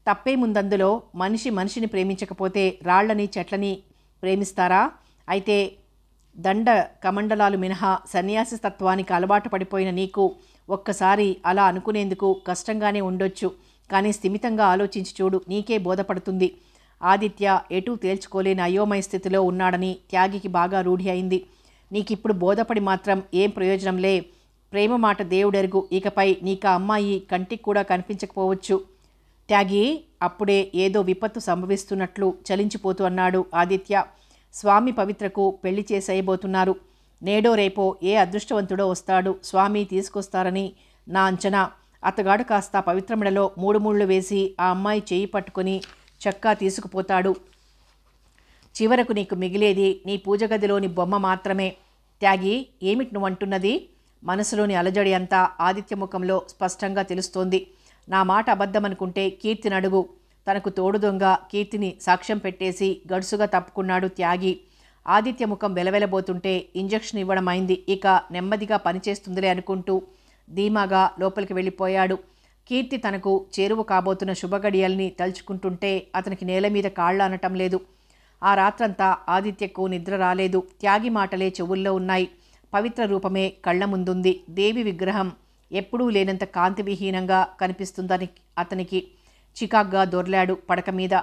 తప్పేముందందులో? మనిషిని ప్రేమించకపోతే రాళ్లని చెట్లని ప్రేమిస్తారా? అయితే దండ కమండలాలు మినహా సన్యాసి తత్వానికి అలవాటు పడిపోయిన నీకు ఒక్కసారి అలా అనుకునేందుకు కష్టంగానే ఉండొచ్చు. కానీ స్థిమితంగా ఆలోచించి చూడు, నీకే బోధపడుతుంది. ఆదిత్య ఎటూ తేల్చుకోలేని అయోమయ స్థితిలో ఉన్నాడని త్యాగికి బాగా రూఢి అయింది. నీకిప్పుడు బోధపడి మాత్రం ఏం ప్రయోజనంలే. ప్రేమ మాట దేవుడెరుగు. ఇకపై నీకా అమ్మాయి కంటికి కూడా కనిపించకపోవచ్చు. త్యాగి అప్పుడే ఏదో విపత్తు సంభవిస్తున్నట్లు చలించిపోతూ అన్నాడు ఆదిత్య. స్వామి పవిత్రకు పెళ్లి చేసేయబోతున్నారు. నేడో రేపో ఏ అదృష్టవంతుడో వస్తాడు. స్వామి తీసుకొస్తారని నా అంచనా. అతగాడు కాస్త పవిత్రమిడలో 3 ముళ్ళు వేసి ఆ అమ్మాయి చేయి పట్టుకొని చక్కా తీసుకుపోతాడు. చివరకు నీకు మిగిలేది నీ పూజగదిలోని బొమ్మ మాత్రమే. త్యాగి, ఏమిటి నువ్వంటున్నది? మనసులోని అలజడి అంతా ఆదిత్య ముఖంలో స్పష్టంగా తెలుస్తోంది. నా మాట అబద్ధమనుకుంటే కీర్తిని అడుగు. తనకు తోడు దొంగ కీర్తిని సాక్ష్యం పెట్టేసి గడుసుగా తప్పుకున్నాడు త్యాగి. ఆదిత్య ముఖం వెలవెలబోతుంటే ఇంజెక్షన్ ఇవ్వడం అయింది. ఇక నెమ్మదిగా పనిచేస్తుందిలే అనుకుంటూ ధీమాగా లోపలికి వెళ్ళిపోయాడు. కీర్తి తనకు చేరువ కాబోతున్న శుభగడియల్ని తలుచుకుంటుంటే అతనికి నేల మీద కాళ్ళు అనటం లేదు. ఆ రాత్రంతా ఆదిత్యకు నిద్ర రాలేదు. త్యాగి మాటలే చెవుల్లో ఉన్నాయి. పవిత్ర రూపమే కళ్ల ముందుంది. దేవి విగ్రహం ఎప్పుడూ లేనంత కాంతివిహీనంగా కనిపిస్తుందని అతనికి చికాగ్గా దొర్లాడు పడక మీద.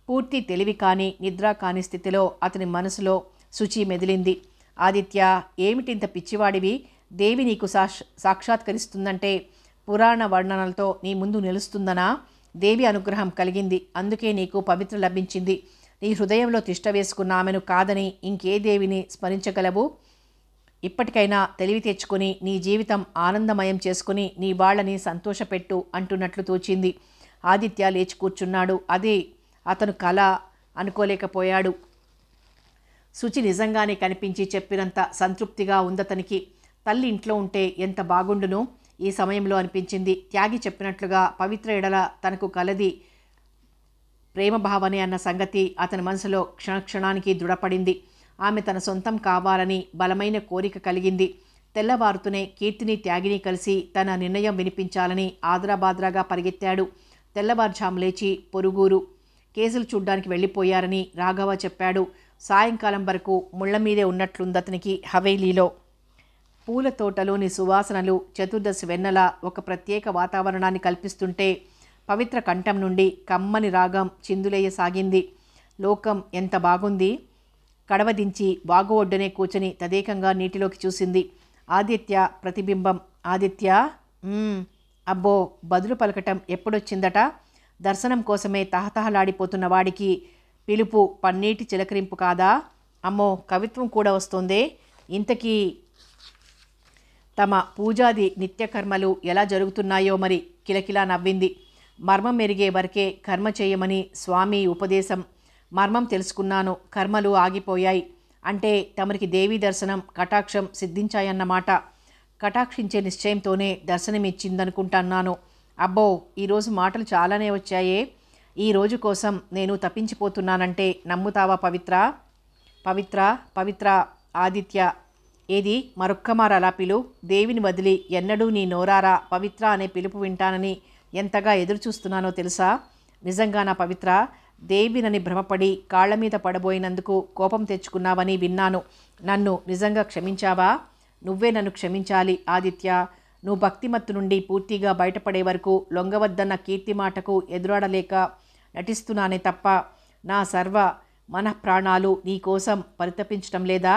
పూర్తి తెలివి కాని నిద్ర కాని స్థితిలో అతని మనసులో శుచి మెదిలింది. ఆదిత్య, ఏమిటింత పిచ్చివాడివి? దేవి నీకు సాక్షాత్కరిస్తుందంటే పురాణ వర్ణనలతో నీ ముందు నిలుస్తుందనా? దేవి అనుగ్రహం కలిగింది, అందుకే నీకు పవిత్ర లభించింది. నీ హృదయంలో తిష్ట వేసుకున్న ఆమెను కాదని ఇంకే దేవిని స్మరించగలవు? ఇప్పటికైనా తెలివి తెచ్చుకొని నీ జీవితం ఆనందమయం చేసుకుని నీ వాళ్ళని సంతోషపెట్టు అంటున్నట్లు తోచింది. ఆదిత్య లేచి కూర్చున్నాడు. అదే అతను కల అనుకోలేకపోయాడు. శుచి నిజంగానే కనిపించి చెప్పినంత సంతృప్తిగా ఉందతనికి. తల్లి ఇంట్లో ఉంటే ఎంత బాగుండును ఈ సమయంలో అనిపించింది. త్యాగి చెప్పినట్లుగా పవిత్ర ఎడల తనకు కలది ప్రేమభావనే అన్న సంగతి అతని మనసులో క్షణక్షణానికి దృఢపడింది. ఆమె తన సొంతం కావాలని బలమైన కోరిక కలిగింది. తెల్లవారుతూనే కీర్తిని త్యాగిని కలిసి తన నిర్ణయం వినిపించాలని ఆదరాబాద్రాగా పరిగెత్తాడు. తెల్లవారుజాము లేచి పొరుగురు కేసులు చూడ్డానికి వెళ్ళిపోయారని రాఘవ చెప్పాడు. సాయంకాలం వరకు ముళ్ల మీదే ఉన్నట్లుందతనికి హవేలీలో. పూల తోటలోని సువాసనలు చతుర్దశి వెన్నెల ఒక ప్రత్యేక వాతావరణాన్ని కల్పిస్తుంటే పవిత్ర కంఠం నుండి కమ్మని రాగం చిందులేయసాగింది. లోకం ఎంత బాగుంది. కడవదించి వాగు ఒడ్డునే కూర్చొని తదేకంగా నీటిలోకి చూసింది. ఆదిత్య ప్రతిబింబం. ఆదిత్య. అబ్బో, బదులు పలకటం ఎప్పుడొచ్చిందట? దర్శనం కోసమే తహతహలాడిపోతున్న వాడికి పిలుపు పన్నీటి చిలకరింపు కాదా? అమ్మో, కవిత్వం కూడా వస్తోందే. ఇంతకీ తమ పూజాది నిత్యకర్మలు ఎలా జరుగుతున్నాయో మరి. కిలకిలా నవ్వింది. మర్మం మెరిగే వరకే కర్మ చేయమని స్వామి ఉపదేశం. మర్మం తెలుసుకున్నాను. కర్మలు ఆగిపోయాయి అంటే తమరికి దేవీ దర్శనం కటాక్షం సిద్ధించాయన్నమాట. కటాక్షించే నిశ్చయంతోనే దర్శనమిచ్చిందనుకుంటున్నాను. అబ్బో, ఈరోజు మాటలు చాలానే వచ్చాయే. ఈ రోజు కోసం నేను తప్పించిపోతున్నానంటే నమ్ముతావా పవిత్ర? పవిత్ర పవిత్ర. ఆదిత్య. ఏది మరొక్కమారు అలా పిలు. దేవిని వదిలి ఎన్నడూ నీ నోరారా పవిత్ర అనే పిలుపు వింటానని ఎంతగా ఎదురుచూస్తున్నానో తెలుసా? నిజంగా నా పవిత్ర, దేవినని భ్రమపడి కాళ్ల మీద పడబోయినందుకు కోపం తెచ్చుకున్నావని విన్నాను. నన్ను నిజంగా క్షమించావా? నువ్వే నన్ను క్షమించాలి ఆదిత్య. నువ్వు భక్తిమత్తు నుండి పూర్తిగా బయటపడే వరకు లొంగవద్దన్న కీర్తి మాటకు ఎదురాడలేక నటిస్తున్నానే తప్ప నా సర్వ మనఃప్రాణాలు నీ కోసం పరితపించటం లేదా?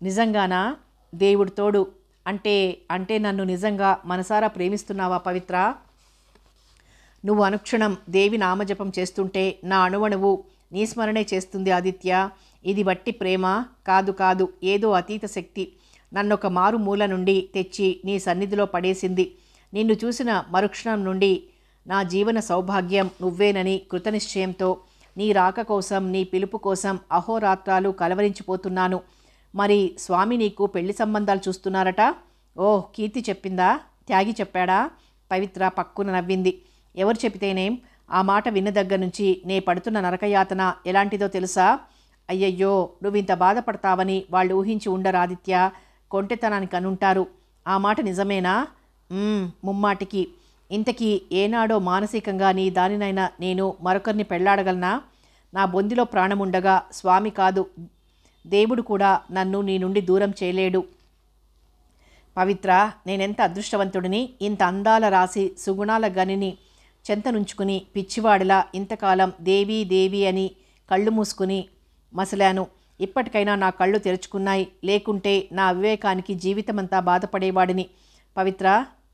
నిజంగానా? దేవుడు తోడు. అంటే నన్ను నిజంగా మనసారా ప్రేమిస్తున్నావా పవిత్ర? నువ్వు అనుక్షణం దేవి నామజపం చేస్తుంటే నా అణువణువు నీ స్మరణే చేస్తుంది ఆదిత్య. ఇది వట్టి ప్రేమ కాదు, ఏదో అతీత శక్తి నన్నొక మారు మూల నుండి తెచ్చి నీ సన్నిధిలో పడేసింది. నిన్ను చూసిన మరుక్షణం నుండి నా జీవన సౌభాగ్యం నువ్వేనని కృతనిశ్చయంతో నీ రాక కోసం, నీ పిలుపు కోసం అహోరాత్రాలు కలవరించిపోతున్నాను. మరి స్వామి నీకు పెళ్లి సంబంధాలు చూస్తున్నారట? ఓహ్, కీర్తి చెప్పిందా? త్యాగి చెప్పాడా? పవిత్ర పక్కున నవ్వింది. ఎవరు చెబితేనేం? ఆ మాట విన్న దగ్గర నుంచి నే పడుతున్న నరకయాతన ఎలాంటిదో తెలుసా? అయ్యయ్యో, నువ్వింత బాధపడతావని వాళ్ళు ఊహించి ఉండరాదిత్య. కొంటెతనానికి అనుంటారు. ఆ మాట నిజమేనా? ముమ్మాటికి. ఇంతకీ ఏనాడో మానసికంగా నీ దానినైనా నేను మరొకరిని పెళ్లాడగలనా? నా బొందిలో ప్రాణముండగా స్వామి కాదు, దేవుడు కూడా నన్ను నీ నుండి దూరం చేయలేడు. పవిత్ర, నేనెంత అదృష్టవంతుడిని. ఇంత అందాల రాసి సుగుణాల గనిని చెంతనుంచుకుని పిచ్చివాడిలా ఇంతకాలం దేవీ దేవీ అని కళ్ళు మూసుకుని మసలాను. ఇప్పటికైనా నా కళ్ళు తెరుచుకున్నాయి. లేకుంటే నా వివేకానికి జీవితమంతా బాధపడేవాడిని.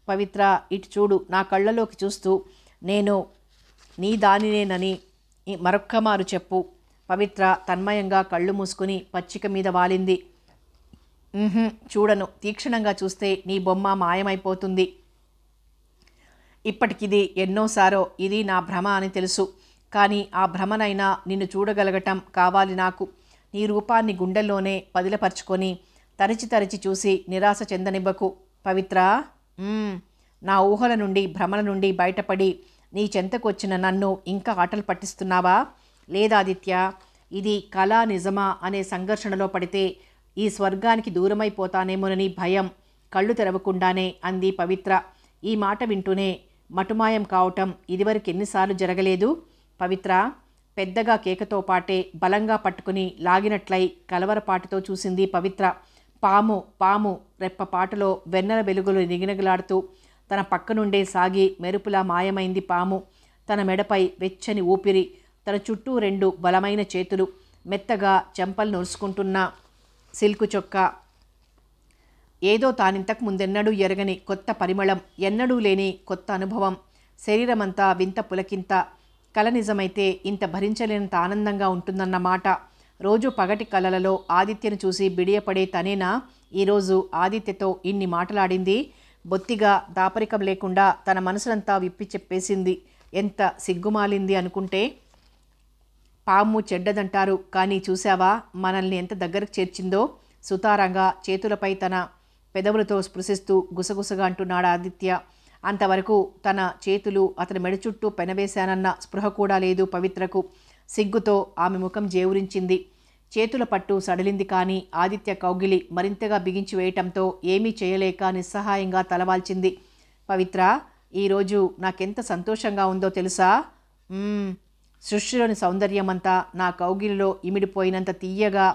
పవిత్ర, ఇటు చూడు. నా కళ్ళలోకి చూస్తూ నేను నీ దానినేనని మరొక్కమారు చెప్పు. పవిత్ర తన్మయంగా కళ్ళు మూసుకుని పచ్చిక మీద వాలింది. చూడను. తీక్షణంగా చూస్తే నీ బొమ్మ మాయమైపోతుంది. ఇప్పటికిది ఎన్నోసారో ఇది నా భ్రమ అని తెలుసు. కానీ ఆ భ్రమనైనా నిన్ను చూడగలగటం కావాలి నాకు. నీ రూపాన్ని గుండెల్లోనే పదిలపరుచుకొని తరచి చూసి నిరాశ చెందనివ్వకు పవిత్ర. నా ఊహల నుండి, భ్రమల నుండి బయటపడి నీ చెంతకొచ్చిన నన్ను ఇంకా ఆటలు పట్టిస్తున్నావా? లేదాదిత్య, ఇది కళ నిజమా అనే సంఘర్షణలో పడితే ఈ స్వర్గానికి దూరమైపోతానేమోనని భయం కళ్ళు తెరవకుండానే అంది పవిత్ర. ఈ మాట వింటూనే మటుమాయం కావటం ఇదివరకు ఎన్నిసార్లు జరగలేదు. పవిత్ర పెద్దగా కేకతో పాటే బలంగా పట్టుకుని లాగినట్లయి కలవరపాటుతో చూసింది పవిత్ర. పాము రెప్పపాటులో వెన్నెల వెలుగులు నిగినగిలాడుతూ తన పక్క నుండే సాగి మెరుపులా మాయమైంది పాము. తన మెడపై వెచ్చని ఊపిరి, తన చుట్టూ 2 బలమైన చేతులు, మెత్తగా చెంపలు నొరుసుకుంటున్న సిల్కు చొక్కా. ఏదో తానింతకు ముందెన్నడూ ఎరగని కొత్త పరిమళం, ఎన్నడూ లేని కొత్త అనుభవం. శరీరమంతా వింత పులకింత. కల నిజమైతే ఇంత భరించలేనంత ఆనందంగా ఉంటుందన్నమాట. రోజు పగటి కలలలో ఆదిత్యను చూసి బిడియపడే తనేనా ఈరోజు ఆదిత్యతో ఇన్ని మాటలాడింది? బొత్తిగా దాపరికం లేకుండా తన మనసునంతా విప్పి చెప్పేసింది. ఎంత సిగ్గుమాలింది అనుకుంటే. పాము చెడ్డదంటారు, కానీ చూశావా మనల్ని ఎంత దగ్గరకు చేర్చిందో? సుతారంగా చేతులపై తన పెదవులతో స్పృశిస్తూ గుసగుసగా అంటున్నాడు ఆదిత్య. అంతవరకు తన చేతులు అతని మెడ చుట్టూ పెనవేశానన్న స్పృహ కూడా లేదు పవిత్రకు. సిగ్గుతో ఆమె ముఖం జేవురించింది. చేతుల పట్టు సడలింది. కానీ ఆదిత్య కౌగిలి మరింతగా బిగించి వేయటంతో ఏమీ చేయలేక నిస్సహాయంగా తలవాల్చింది. పవిత్ర, ఈరోజు నాకెంత సంతోషంగా ఉందో తెలుసా? సృష్టిలోని సౌందర్యమంతా నా కౌగిలిలో ఇమిడిపోయినంత తీయగా,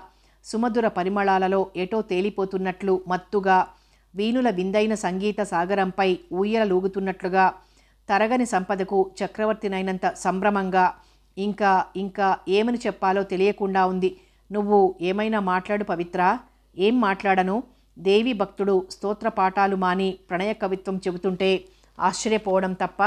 సుమధుర పరిమళాలలో ఎటో తేలిపోతున్నట్లు మత్తుగా, వీణుల విందైన సంగీత సాగరంపై ఊయలలూగుతున్నట్లుగా, తరగని సంపదకు చక్రవర్తినైనంత సంభ్రమంగా ఇంకా ఇంకా ఏమని చెప్పాలో తెలియకుండా ఉంది. నువ్వు ఏమైనా మాట్లాడు పవిత్ర. ఏం మాట్లాడను? దేవి భక్తుడు స్తోత్ర పాఠాలు మాని ప్రణయ కవిత్వం చెబుతుంటే ఆశ్చర్యపోవడం తప్ప.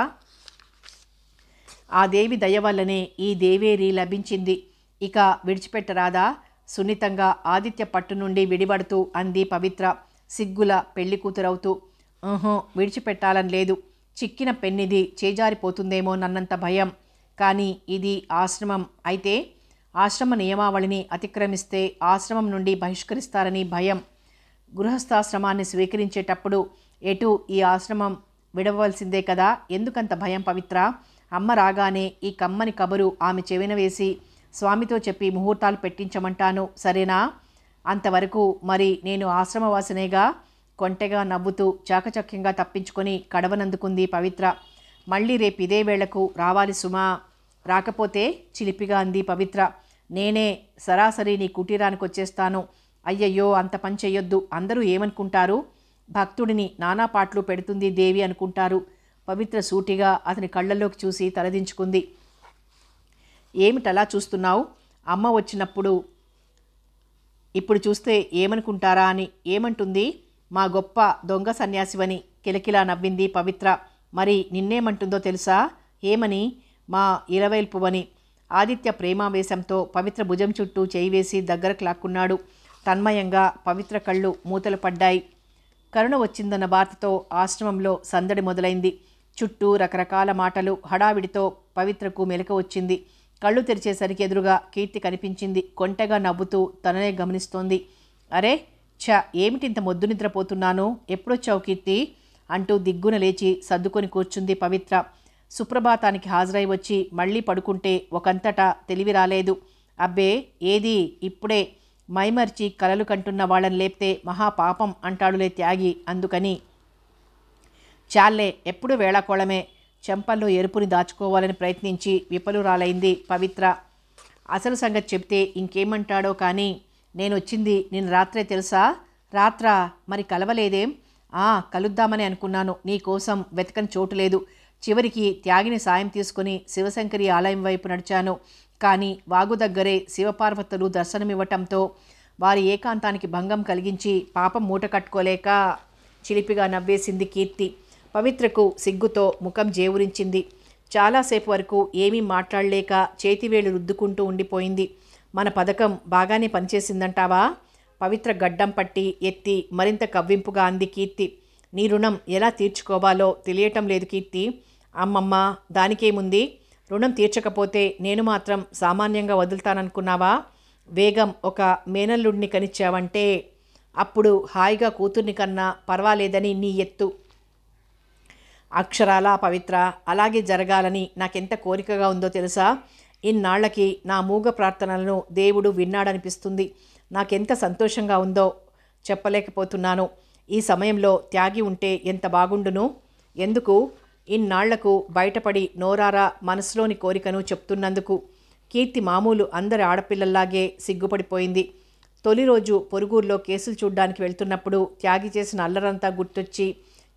ఆ దేవి దయ వల్లనే ఈ దేవేరి లభించింది. ఇక విడిచిపెట్టరాదా? సున్నితంగా ఆదిత్య పట్టు నుండి విడిపడుతూ అంది పవిత్ర సిగ్గుల పెళ్లి కూతురవుతూ. విడిచిపెట్టాలని లేదు. చిక్కిన పెన్నిది చేజారిపోతుందేమో నన్నంత భయం. కానీ ఇది ఆశ్రమం అయితే ఆశ్రమ నియమావళిని అతిక్రమిస్తే ఆశ్రమం నుండి బహిష్కరిస్తారని భయం. గృహస్థాశ్రమాన్ని స్వీకరించేటప్పుడు ఎటు ఈ ఆశ్రమం విడవలసిందే కదా. ఎందుకంత భయం పవిత్ర? అమ్మ రాగానే ఈ కమ్మని కబురు ఆమె చెవిన వేసి స్వామితో చెప్పి ముహూర్తాలు పెట్టించమంటాను, సరేనా? అంతవరకు మరి నేను ఆశ్రమవాసనేగా. కొంటెగా నవ్వుతూ చాకచక్యంగా తప్పించుకొని కడవనందుకుంది పవిత్ర. మళ్ళీ రేపు ఇదే వేళకు రావాలి సుమా. రాకపోతే చిలిపిగా అంది పవిత్ర. నేనే సరాసరి నీ కుటీరానికి వచ్చేస్తాను. అయ్యయ్యో, అంత పని చెయ్యొద్దు. అందరూ ఏమనుకుంటారు? భక్తుడిని నానా పాటలు పెడుతుంది దేవి అనుకుంటారు. పవిత్ర సూటిగా అతని కళ్ళల్లోకి చూసి తలదించుకుంది. ఏమిటలా చూస్తున్నావు? అమ్మ వచ్చినప్పుడు ఇప్పుడు చూస్తే ఏమనుకుంటారా అని. ఏమంటుంది? మా గొప్ప దొంగ సన్యాసివని కిలకిలా నవ్వింది పవిత్ర. మరి నిన్నేమంటుందో తెలుసా? ఏమని? మా ఇలవేల్పువని. ఆదిత్య ప్రేమావేశంతో పవిత్ర భుజం చుట్టూ చేయి వేసి దగ్గరకు లాక్కున్నాడు. తన్మయంగా పవిత్ర కళ్ళు మూతలు పడ్డాయి. కరుణ వచ్చిందన్న వార్తతో ఆశ్రమంలో సందడి మొదలైంది. చుట్టూ రకరకాల మాటలు హడావిడితో పవిత్రకు మెలక వచ్చింది. కళ్ళు తెరిచేసరికి ఎదురుగా కీర్తి కనిపించింది. కొంటెగా నవ్వుతూ తననే గమనిస్తోంది. అరే ఏమిటింత మొద్దు నిద్రపోతున్నాను? ఎప్పుడొచ్చావు కీర్తి? అంటూ దిగ్గున లేచి సర్దుకొని కూర్చుంది పవిత్ర. సుప్రభాతానికి హాజరై వచ్చి మళ్ళీ పడుకుంటే ఒకంతటా తెలివి రాలేదు. అబ్బే ఏది, ఇప్పుడే మైమర్చి కలలు కంటున్న వాళ్ళని లేపితే మహాపాపం అంటాడులే త్యాగి. అందుకని చాలే, ఎప్పుడు వేళాకోళమే. చెంపల్లో ఎరుపుని దాచుకోవాలని ప్రయత్నించి విఫలురాలైంది పవిత్ర. అసలు సంగతి చెప్తే ఇంకేమంటాడో కానీ నేనొచ్చింది నిన్న రాత్రే తెలుసా? రాత్రా? మరి కలవలేదేం? కలుద్దామని అనుకున్నాను. నీకోసం వెతకని చోటు లేదు. చివరికి త్యాగిని సాయం తీసుకుని శివశంకరి ఆలయం వైపు నడిచాను. కానీ వాగు దగ్గరే శివపార్వతులు దర్శనమివ్వటంతో వారి ఏకాంతానికి భంగం కలిగించి పాపం మూట కట్టుకోలేక చిలిపిగా నవ్వేసింది కీర్తి. పవిత్రకు సిగ్గుతో ముఖం జేవురించింది. చాలాసేపు వరకు ఏమీ మాట్లాడలేక చేతివేళ్లు రుద్దుకుంటూ ఉండిపోయింది. మన పథకం బాగానే పనిచేసిందంటావా? పవిత్ర గడ్డం పట్టి ఎత్తి మరింత కవ్వింపుగా అంది కీర్తి. నీ రుణం ఎలా తీర్చుకోవాలో తెలియటం లేదు కీర్తి. అమ్మమ్మ, దానికేముంది? రుణం తీర్చకపోతే నేను మాత్రం సామాన్యంగా వదులుతాననుకున్నావా? వేగం ఒక మేనల్లుడిని కనిచ్చావంటే అప్పుడు హాయిగా కూతుర్ని కన్నా పర్వాలేదని నీ ఎత్తు. అక్షరాలా పవిత్ర, అలాగే జరగాలని నాకెంత కోరికగా ఉందో తెలుసా? ఇన్నాళ్లకి నా మూగ ప్రార్థనలను దేవుడు విన్నాడనిపిస్తుంది. నాకెంత సంతోషంగా ఉందో చెప్పలేకపోతున్నాను. ఈ సమయంలో త్యాగి ఉంటే ఎంత బాగుండును. ఎందుకు? ఇన్నాళ్లకు బయటపడి నోరారా మనసులోని కోరికను చెప్తున్నందుకు. కీర్తి మామూలు అందరి ఆడపిల్లల్లాగే సిగ్గుపడిపోయింది. తొలి రోజు పొరుగుర్లో కేసులు చూడ్డానికి వెళ్తున్నప్పుడు త్యాగి చేసిన అల్లరంతా గుర్తొచ్చి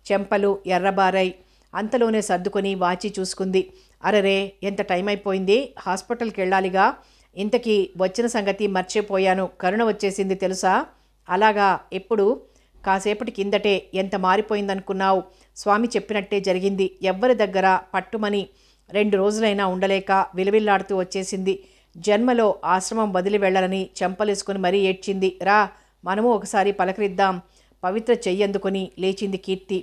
చెంపలు ఎర్రబారై అంతలోనే సర్దుకొని వాచి చూసుకుంది. అరరే, ఎంత టైం అయిపోయింది. హాస్పిటల్కి వెళ్ళాలిగా. ఇంతకీ వచ్చిన సంగతి మర్చిపోయాను. కరుణ వచ్చేసింది తెలుసా? అలాగా? ఎప్పుడు? కాసేపటి కిందటే. ఎంత మారిపోయిందనుకున్నావు? స్వామి చెప్పినట్టే జరిగింది. ఎవ్వరి దగ్గర పట్టుమని 2 రోజులైనా ఉండలేక విలవిల్లాడుతూ వచ్చేసింది. జన్మలో ఆశ్రమం వదిలి వెళ్ళాలని చెంపలేసుకుని మరీ ఏడ్చింది. రా, మనము ఒకసారి పలకరిద్దాం. పవిత్ర చెయ్యందుకొని లేచింది కీర్తి.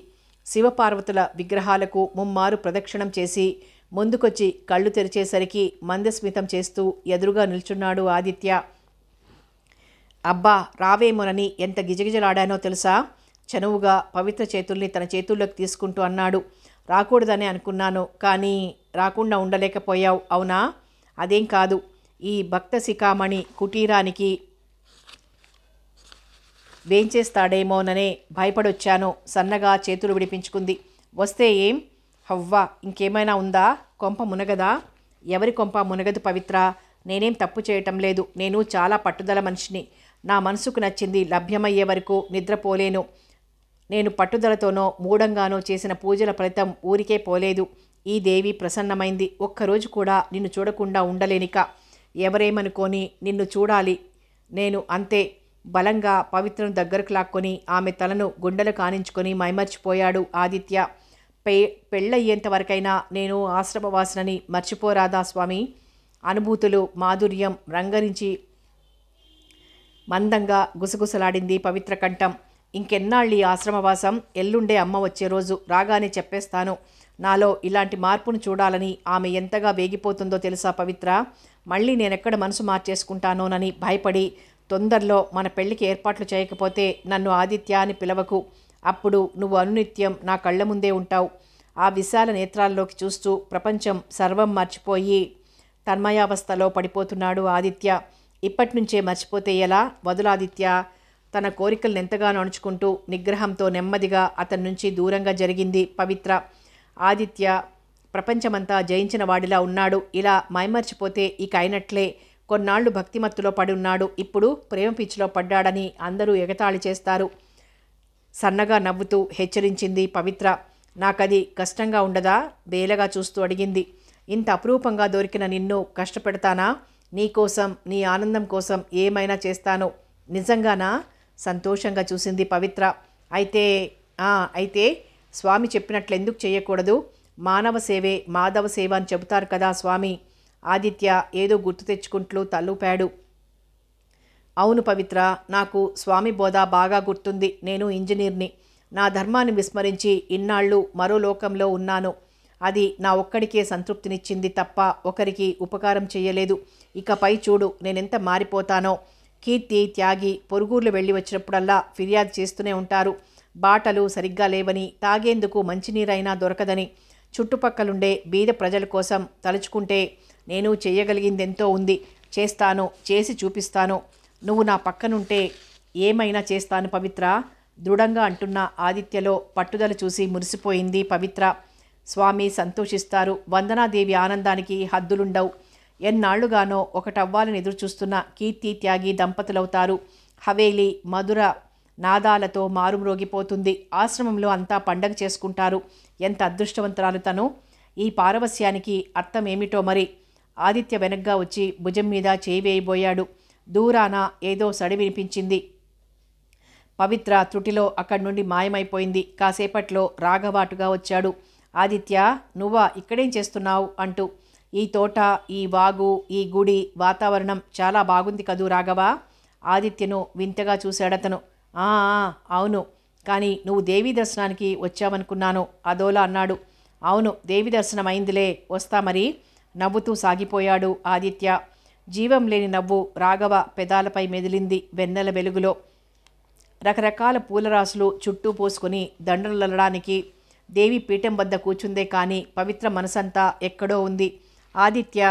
శివపార్వతుల విగ్రహాలకు ముమ్మారు ప్రదక్షిణం చేసి ముందుకొచ్చి కళ్ళు తెరిచేసరికి మందస్మితం చేస్తూ ఎదురుగా నిల్చున్నాడు ఆదిత్య. అబ్బా, రావేమోనని ఎంత గిజగిజలాడానో తెలుసా? చనువుగా పవిత్ర చేతుల్ని తన చేతుల్లోకి తీసుకుంటూ అన్నాడు. రాకూడదని అనుకున్నాను, కానీ రాకుండా ఉండలేకపోయావు, అవునా? అదేం కాదు. ఈ భక్త శిఖామణి కుటీరానికి వేంచేస్తాడేమోననే భయపడొచ్చాను. సన్నగా చేతులు విడిపించుకుంది. వస్తే ఏం? హవ్వా, ఇంకేమైనా ఉందా? కొంప మునగదా? ఎవరి కొంప మునగదు పవిత్ర. నేనేం తప్పు చేయటం లేదు. నేను చాలా పట్టుదల మనిషిని. నా మనసుకు నచ్చింది లభ్యమయ్యే వరకు నిద్రపోలేను. నేను పట్టుదలతోనో మూఢంగానో చేసిన పూజల ఫలితం ఊరికే పోలేదు. ఈ దేవి ప్రసన్నమైంది. ఒక్కరోజు కూడా నిన్ను చూడకుండా ఉండలేనిక. ఎవరేమనుకోని నిన్ను చూడాలి నేను అంతే. బలంగా పవిత్రను దగ్గరకు లాక్కొని ఆమె తలను గుండెలు కానించుకొని మైమర్చిపోయాడు ఆదిత్య. పెళ్ళయ్యేంత వరకైనా నేను ఆశ్రమవాసనని మర్చిపోరాదా స్వామి? అనుభూతులు మాధుర్యం రంగరించి మందంగా గుసగుసలాడింది పవిత్ర కంఠం. ఇంకెన్నాళ్ళీ ఆశ్రమవాసం? ఎల్లుండే అమ్మ వచ్చే రోజు రాగానే చెప్పేస్తాను. నాలో ఇలాంటి మార్పును చూడాలని ఆమె ఎంతగా వేగిపోతుందో తెలుసా పవిత్ర? మళ్ళీ నేనెక్కడ మనసు మార్చేసుకుంటానోనని భయపడి తొందరలో మన పెళ్లికి ఏర్పాట్లు చేయకపోతే నన్ను ఆదిత్య అని పిలవకు. అప్పుడు నువ్వు అనునిత్యం నా కళ్ళ ముందే ఉంటావు. ఆ విశాల నేత్రాల్లోకి చూస్తూ ప్రపంచం సర్వం మర్చిపోయి తన్మయావస్థలో పడిపోతున్నాడు ఆదిత్య. ఇప్పటినుంచే మర్చిపోతే ఎలా? వదులాదిత్య. తన కోరికలను ఎంతగానో అణుచుకుంటూ నిగ్రహంతో నెమ్మదిగా అతని నుంచి దూరంగా జరిగింది పవిత్ర. ఆదిత్య ప్రపంచమంతా జయించిన వాడిలా ఉన్నాడు. ఇలా మైమర్చిపోతే ఇక అయినట్లే. కొన్నాళ్లు భక్తిమత్తులో పడి ఉన్నాడు. ఇప్పుడు ప్రేమ పిచ్చిలో పడ్డాడని అందరూ ఎగతాళి చేస్తారు. సన్నగా నవ్వుతూ హెచ్చరించింది పవిత్ర. నాకది కష్టంగా ఉండదా? బేలగా చూస్తూ అడిగింది. ఇంత అపురూపంగా దొరికిన నిన్ను కష్టపెడతానా? నీకోసం, నీ ఆనందం కోసం ఏమైనా చేస్తాను. నిజంగానా? సంతోషంగా చూసింది పవిత్ర. అయితే స్వామి చెప్పినట్లు ఎందుకు చేయకూడదు? మానవ సేవే మాధవ సేవ అని చెబుతారు కదా స్వామి. ఆదిత్య ఏదో గుర్తు తెచ్చుకుంటూ తలూపాడు. అవును పవిత్ర, నాకు స్వామి బోధ బాగా గుర్తుంది. నేను ఇంజనీర్ని. నా ధర్మాన్ని విస్మరించి ఇన్నాళ్ళు మరో లోకంలో ఉన్నాను. అది నా ఒక్కడికే సంతృప్తినిచ్చింది తప్ప ఒకరికి ఉపకారం చేయలేదు. ఇకపై చూడు నేనెంత మారిపోతానో. కీర్తి, త్యాగి పొరుగుర్లు వెళ్ళి వచ్చినప్పుడల్లా ఫిర్యాదు చేస్తూనే ఉంటారు. బాటలు సరిగ్గా లేవని, తాగేందుకు మంచినీరైనా దొరకదని. చుట్టుపక్కలుండే బీద ప్రజల కోసం తలుచుకుంటే నేను చేయగలిగిందెంతో ఉంది. చేస్తాను, చేసి చూపిస్తాను. నువ్వు నా పక్కనుంటే ఏమైనా చేస్తాను పవిత్ర, దృఢంగా అంటున్న ఆదిత్యలో పట్టుదల చూసి మురిసిపోయింది పవిత్ర. స్వామి సంతోషిస్తారు. వందనాదేవి ఆనందానికి హద్దులుండవు. ఎన్నాళ్లుగానో ఒకటవ్వాలని ఎదురుచూస్తున్న కీర్తి, త్యాగి దంపతులవుతారు. హవేలీ మధుర నాదాలతో మారుమ్రోగిపోతుంది. ఆశ్రమంలో అంతా పండగ చేసుకుంటారు. ఎంత అదృష్టవంతురాలు తను! ఈ పారవస్యానికి అర్థం ఏమిటో మరి. ఆదిత్య వెనగ్గా వచ్చి భుజం మీద చేయి వేయబోయాడు. దూరాన ఏదో సడి వినిపించింది. పవిత్ర త్రుటిలో అక్కడి నుండి మాయమైపోయింది. కాసేపట్లో రాఘవాటుగా వచ్చాడు. ఆదిత్య, నువ్వా? ఇక్కడేం చేస్తున్నావు అంటూ. ఈ తోట, ఈ వాగు, ఈ గుడి వాతావరణం చాలా బాగుంది కదూ రాఘవా? ఆదిత్యను వింతగా చూశాడతను. అవును, కానీ నువ్వు దేవీ దర్శనానికి వచ్చావనుకున్నాను అదోలా అన్నాడు. అవును, దేవి దర్శనం అయిందిలే, వస్తా మరి. నవ్వుతూ సాగిపోయాడు ఆదిత్య. జీవం లేని నవ్వు రాఘవ పెదాలపై మెదిలింది వెన్నెల వెలుగులో. రకరకాల పూలరాసులు చుట్టూ పోసుకొని దండలల్లడానికి దేవి పీఠం వద్ద కూర్చుందే కానీ పవిత్ర మనసంతా ఎక్కడో ఉంది. ఆదిత్య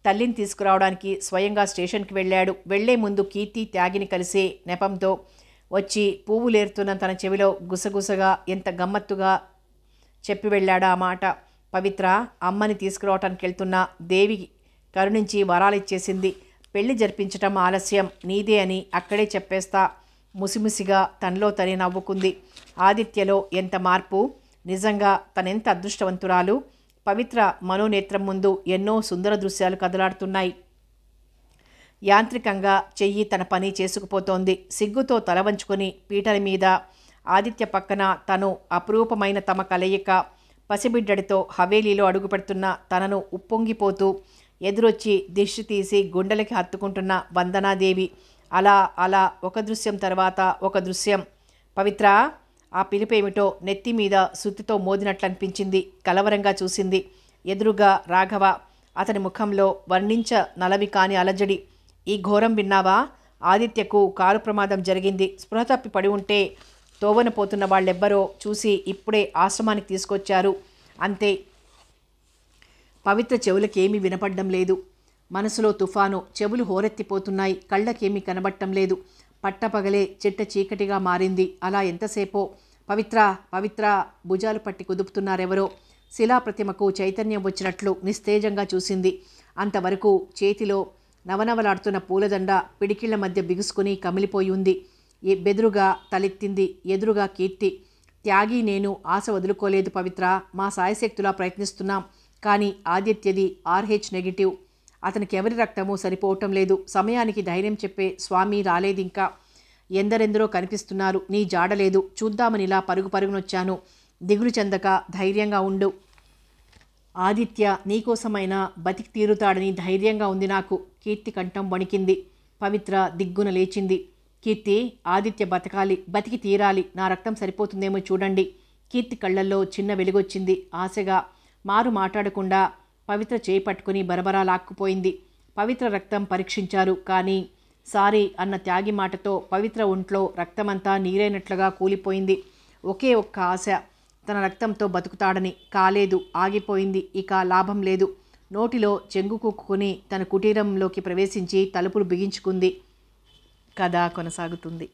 తల్లిని తీసుకురావడానికి స్వయంగా స్టేషన్కి వెళ్ళాడు. వెళ్లే ముందు కీర్తి, త్యాగిని కలిసే నెపంతో వచ్చి పువ్వులేరుతున్న తన చెవిలో గుసగుసగా ఎంత గమ్మత్తుగా చెప్పి వెళ్ళాడా ఆ మాట. పవిత్ర, అమ్మని తీసుకురావటానికి వెళ్తున్న దేవి కరుణించి వరాలిచ్చేసింది. పెళ్లి జరిపించటం ఆలస్యం నీదే అని అక్కడే చెప్పేస్తా. ముసిముసిగా తనలో తనే నవ్వుకుంది. ఆదిత్యలో ఎంత మార్పు! నిజంగా తనెంత అదృష్టవంతురాలు! పవిత్ర మనోనేత్రం ముందు ఎన్నో సుందర దృశ్యాలు కదలాడుతున్నాయి. యాంత్రికంగా చెయ్యి తన పని చేసుకుపోతోంది. సిగ్గుతో తల వంచుకొని పీటల మీద ఆదిత్య పక్కన తను అపురూపమైన తమ కలయిక. పసిబిడ్డడితో హవేలీలో అడుగుపెడుతున్న తనను ఉప్పొంగిపోతూ ఎదురొచ్చి దిష్టి తీసి గుండెలకి హత్తుకుంటున్న వందనాదేవి. అలా అలా ఒక దృశ్యం తర్వాత ఒక దృశ్యం. పవిత్ర, ఆ పిలిపేమిటో నెత్తి మీద సుత్తితో మోదినట్లనిపించింది. కలవరంగా చూసింది. ఎదురుగా రాఘవ. అతని ముఖంలో వర్ణించ నలవి కాని అలజడి. ఈ ఘోరం విన్నావా? ఆదిత్యకు కారు ప్రమాదం జరిగింది. స్పృహ తప్పి పడి ఉంటే తోవన పోతున్న వాళ్ళెవ్వరో చూసి ఇప్పుడే ఆశ్రమానికి తీసుకొచ్చారు. అంతే. పవిత్ర చెవులకేమీ వినపడ్డం లేదు. మనసులో తుఫాను. చెవులు హోరెత్తిపోతున్నాయి. కళ్ళకేమీ కనబట్టం లేదు. పట్టపగలే చిట్ట చీకటిగా మారింది. అలా ఎంతసేపో. పవిత్ర పవిత్ర భుజాలు పట్టి కుదుపుతున్నారెవరో. శిలాప్రతిమకు చైతన్యం వచ్చినట్లు నిస్తేజంగా చూసింది. అంతవరకు చేతిలో నవనవలాడుతున్న పూలదండ పిడికిళ్ల మధ్య బిగుసుకుని కమిలిపోయి ఉంది. బెదురుగా తలెత్తింది. ఎదురుగా కీర్తి. త్యాగి నేను ఆశ వదులుకోలేదు పవిత్ర. మా సాయశక్తులా ప్రయత్నిస్తున్నాం. కానీ ఆదిత్యది RH నెగిటివ్. అతనికి ఎవరి రక్తమూ సరిపోవటం లేదు. సమయానికి ధైర్యం చెప్పే స్వామి రాలేదింకా. ఎందరెందరో కనిపిస్తున్నారు, నీ జాడలేదు. చూద్దామని ఇలా పరుగు పరుగునొచ్చాను. దిగులు చెందక ధైర్యంగా ఉండు. ఆదిత్య నీకోసమైనా బతికి తీరుతాడని ధైర్యంగా ఉంది నాకు. కీర్తి కంఠం వణికింది. పవిత్ర దిగ్గున లేచింది. కీర్తి, ఆదిత్య బతకాలి, బతికి తీరాలి. నా రక్తం సరిపోతుందేమో చూడండి. కీర్తి కళ్ళల్లో చిన్న వెలుగొచ్చింది. ఆశగా మారు మాట్లాడకుండా పవిత్ర చేయి పట్టుకుని బరబరా లాక్కుపోయింది. పవిత్ర రక్తం పరీక్షించారు. కానీ సారీ అన్న త్యాగి మాటతో పవిత్ర ఒంట్లో రక్తమంతా నీరైనట్లుగా కూలిపోయింది. ఒకే ఒక్క ఆశ, తన రక్తంతో బతుకుతాడని. కాలేదు, ఆగిపోయింది. ఇక లాభం లేదు. నోటిలో చెంగు కుక్కుని తన కుటీరంలోకి ప్రవేశించి తలుపులు బిగించుకుంది. కథ కొనసాగుతుంది.